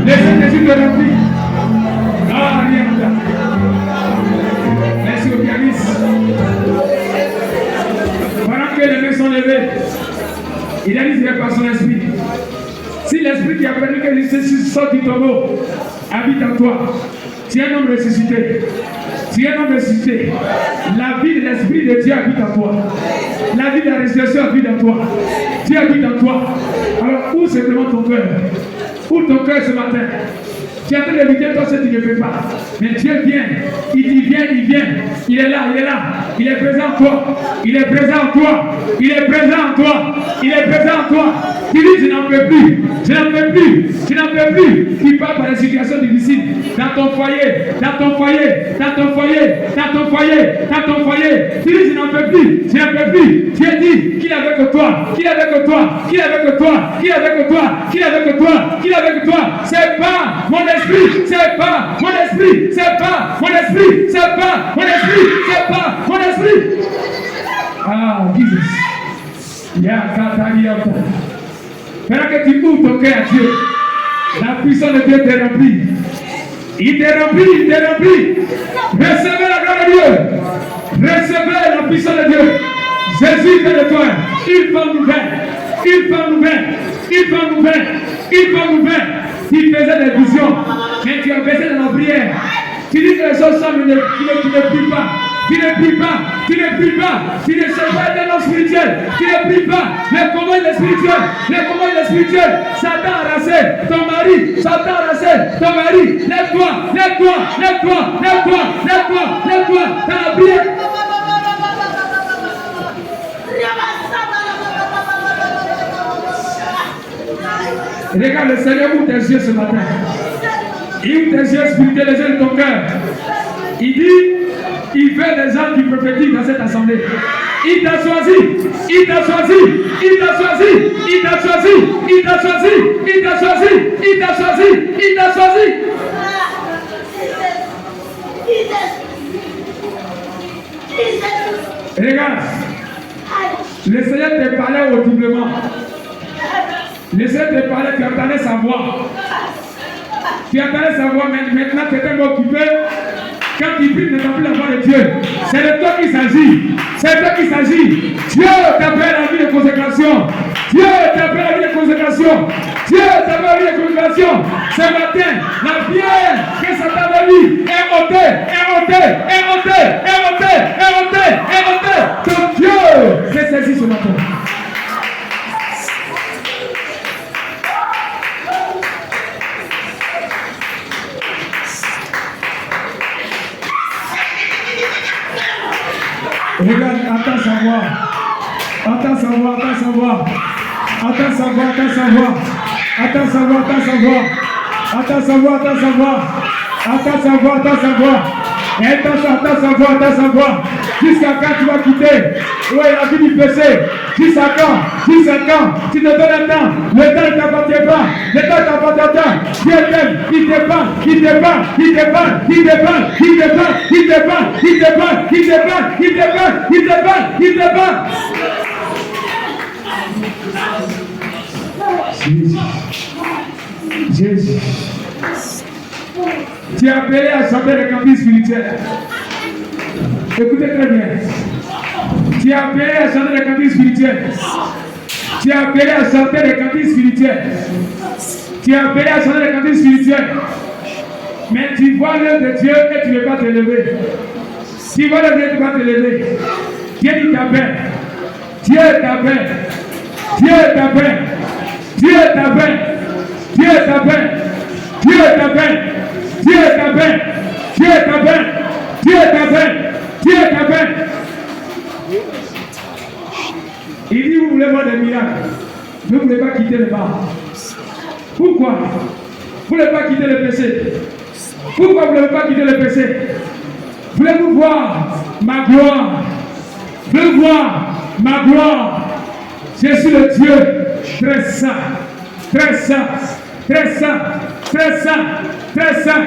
Les Saint-Esprit te remplissent. Merci au pianiste. Pendant que les mains sont levées, il a dit par son esprit. Si l'esprit qui a permis que Jésus sorte du tombeau habite en toi, tu es un homme ressuscité. La vie de l'esprit de Dieu habite en toi. La vie de la résurrection habite en toi. Dieu habite en toi. Alors, où simplement ton cœur? Où ton cœur ce matin? Tu es en train d'éviter toi ce que tu ne fais pas. Mais Dieu vient. Il vient. Il est là. Il est présent en toi. Il est présent en toi. Tu dis, je n'en peux plus. Tu parles par des situations difficiles. Dans ton foyer. Tu dis, je n'en peux plus. Dieu dit, qu'il est avec toi. C'est pas mon esprit. Ah, Jesus. Pendant que tu ouvres ton cœur à Dieu, la puissance de Dieu te remplit. Il te remplit. Recevez la gloire de Dieu. Recevez la puissance de Dieu. Jésus fait de toi une femme nouvelle. Tu faisais des visions, mais tu as baissé dans la prière. Tu dis que les choses semblent ne prient pas. Tu ne pries pas. Tu ne sais pas être un homme spirituel. Tu ne pries pas. Mais comment il est spirituel? Satan a arrasé ton mari. Lève-toi. Dans la prière. Regarde le Seigneur ouvre tes yeux ce matin. Il ouvre tes yeux spirituels, les yeux de ton cœur. Il dit, il veut des gens qui prophétisent dans cette assemblée. Il t'a choisi. Il t'a choisi. Il t'a choisi. Il t'a choisi. Il t'a choisi. Il t'a choisi. Il t'a choisi. Il t'a choisi. Regarde. Le Seigneur te parlait audiblement. Le Seigneur te parlait, tu entendais sa voix. Tu entendais sa voix, mais maintenant tu es tellement occupé. Quand tu pries, tu n'entends plus la voix de Dieu. C'est de toi qu'il s'agit. C'est de toi qu'il s'agit. Dieu t'appelle à la vie de consécration. Dieu t'appelle à la vie de consécration. Dieu t'appelle à la vie de consécration. Ce matin, la pierre que Satan a mis est ôtée, est ôtée, est ôtée, est ôtée, est ôtée, est ôtée. Que Dieu s'est saisi ce matin. Regarde, attends sa voix. Attends sa voix, attends sa voix. Attends sa voix, attends sa voix. Attends sa voix, attends sa voix. Attends sa voix, attends sa voix. Attends sa voix, attends sa voix. Attends sa voix, attends sa voix. Jusqu'à quand tu vas quitter? Ouais, la vie du péché. Jusqu'à quand? Jusqu'à quand? Tu te donnes un temps. Le temps ne t'appartient pas. Le temps ne t'appartient pas. Dieu t'aime. Il te parle. Il te parle. Il te parle. Il te parle. Il te parle. Il te parle. Il te parle. Il te parle. Il te parle. Il te parle. Il te parle. Jésus. Tu es appelé à chanter les cantiques spirituels. Écoutez très bien. Tu es appelé à chanter les cantiques spirituels. Tu es appelé à chanter les cantiques spirituels. Tu es appelé à chanter les cantiques spirituels. Mais tu vois l'œuvre de Dieu et tu ne veux pas te lever. Tu vois l'œuvre de Dieu et tu ne veux pas te lever. Dieu t'appelle. Dieu t'appelle. Dieu t'appelle. Dieu t'appelle. Dieu t'appelle. Dieu t'appelle. Dieu t'appelle. Dieu t'appelle. Dieu t'appelle. Dieu t'appelle. Il dit, vous voulez voir des miracles. Vous ne voulez pas quitter le bas. Pourquoi? Vous ne voulez pas quitter le péché. Pourquoi vous ne voulez pas quitter le péché? Voulez-vous voir ma gloire? Voulez-vous voir ma gloire? Je suis le Dieu très saint, très saint, très saint, très saint, très saint.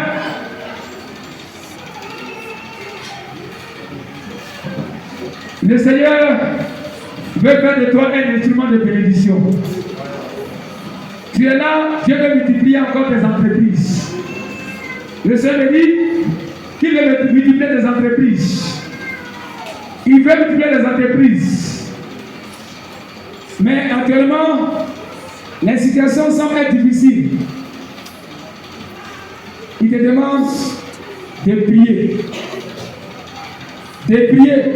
Le Seigneur veut faire de toi un instrument de bénédiction. Tu es là, Dieu veut multiplier encore tes entreprises. Le Seigneur me dit qu'il veut multiplier tes entreprises. Il veut multiplier les entreprises. Mais actuellement, la situation semble être difficile. Il te demande de prier. De prier.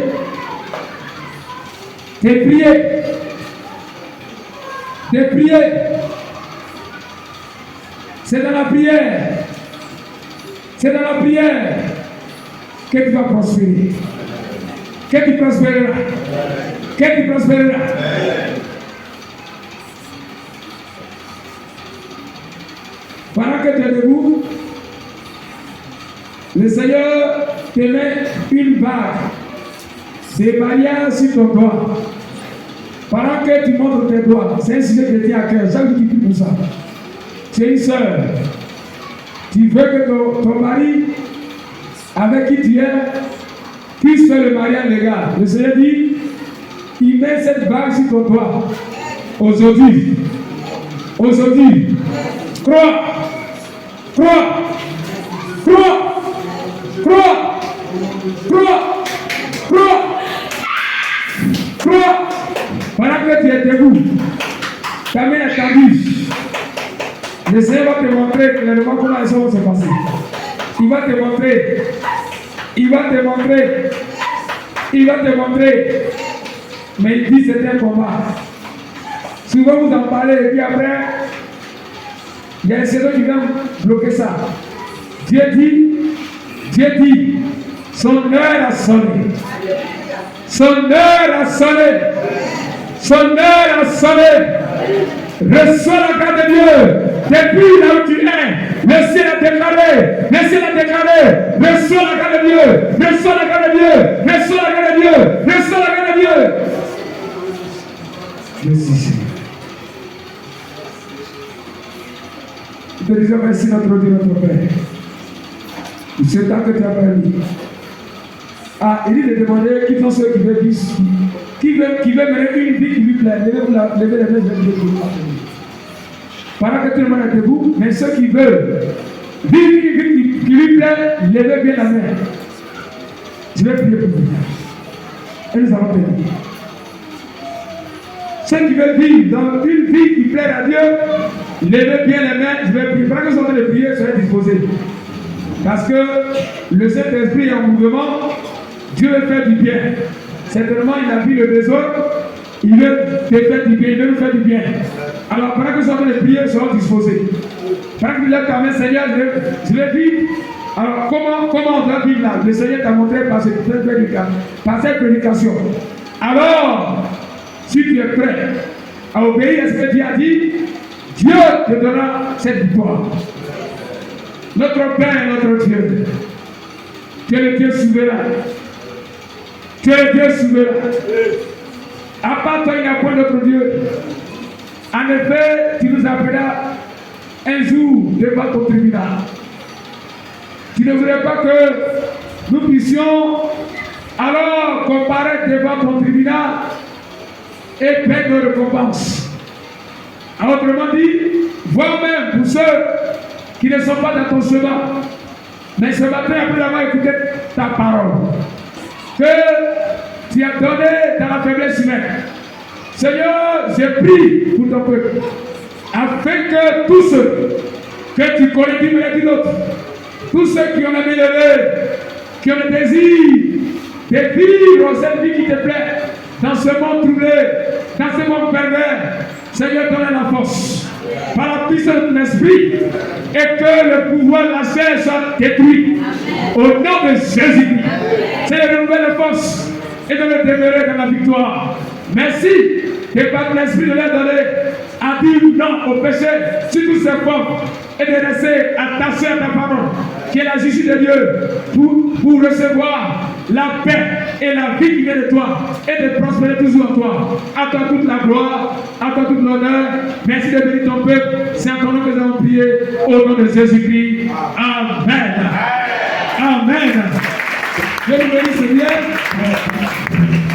De prier. De prier. C'est dans la prière. C'est dans la prière que tu vas prospérer. Que tu prospéreras. Que tu prospéreras. Pendant que tu es debout, le Seigneur te met une bague de barrière sur ton doigt. Pendant que tu montres tes doigts, c'est un sujet qui te tient à cœur. Chaque jour tu pries pour ça. Tu es une soeur. Tu veux que ton mari, avec qui tu es, puisse faire le mariage légal. Le Seigneur dit, il met cette bague sur ton doigt. Aujourd'hui, crois, crois, crois, crois, crois, crois, crois. Pendant que tu es debout, ta main est ta bouche. Le Seigneur va te montrer clairement comment les choses vont se passer. Il va te montrer. Il va te montrer. Il va te montrer. Mais il dit c'est un combat. Souvent vous en parlez et puis après, il y a un Seigneur qui vient bloquer ça. Dieu dit, son heure a sonné. Son heure a sonné. Son heure a sonné. Reçois la grâce de Dieu. Depuis là où tu es, le ciel a déclaré. Le ciel a déclaré. Reçois la grâce de Dieu. Reçois la grâce de Dieu. Reçois la grâce de Dieu. Reçois la grâce de Dieu. Merci Seigneur. Nous te disons merci notre Dieu, notre Père. C'est ce temps que tu as permis. Ah, il dit de demander qui sont ceux qui veulent dire, qui veulent mener une vie qui lui plaît. Levez les mains, je vais vous pendant que tout le monde est debout, mais ceux qui veulent vivre une vie qui lui plaît, levez bien la main. Je vais prier pour vous. Et nous allons prier. Ceux qui veulent vivre dans une vie qui plaît à Dieu, levez bien les mains. Je vais prier. Pendant que vous êtes en train de prier, soyez disposés. Parce que le Saint-Esprit est en mouvement. Dieu veut faire du bien. Certainement, il a vu le besoin. Il veut te faire du bien. Il veut nous faire du bien. Alors, pendant que vous êtes en train de prier, soyez disposés. Pendant que vous lèvez ta main, Seigneur, je vais vivre. Alors, comment on doit vivre là? Le Seigneur t'a montré par cette prédication. Alors, si tu es prêt à obéir à ce que Dieu a dit, Dieu te donnera cette victoire. Notre Père, notre Dieu, tu es le Dieu souverain. Tu es le Dieu souverain. À part toi, il n'y a point d'autre Dieu. En effet, tu nous appelleras un jour devant ton tribunal. Tu ne voudrais pas que nous puissions alors comparaître devant ton tribunal et payer nos récompenses. Autrement dit, vois même pour ceux qui ne sont pas dans ton chemin, mais ce matin, après avoir écouté ta parole, que tu as donné dans la faiblesse humaine. Seigneur, j'ai prie pour ton peuple, afin que tous ceux que tu connais d'une manière ou d'une autre, tous ceux qui ont la élevé, qui ont le désir de vivre cette vie qui te plaît, dans ce monde troublé, dans ce monde pervers, Seigneur, donne la force, par la puissance de ton esprit, et que le pouvoir de la chair soit détruit. Au nom de Jésus-Christ, c'est de nouvelles forces et de le demeurer dans la victoire. Merci de par l'esprit de leur donner à dire non au péché sur toutes ses formes et de rester attaché à ta parole, qui est la justice de Dieu, pour recevoir la paix et la vie qui vient de toi et de prospérer toujours en toi. À toi toute la gloire, à toi toute l'honneur. Merci de bénir ton peuple. C'est en ton nom que nous avons prié, au nom de Jésus-Christ. Amen. Amen. Je vous bénis, Seigneur.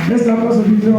Laisse la place au Dieu.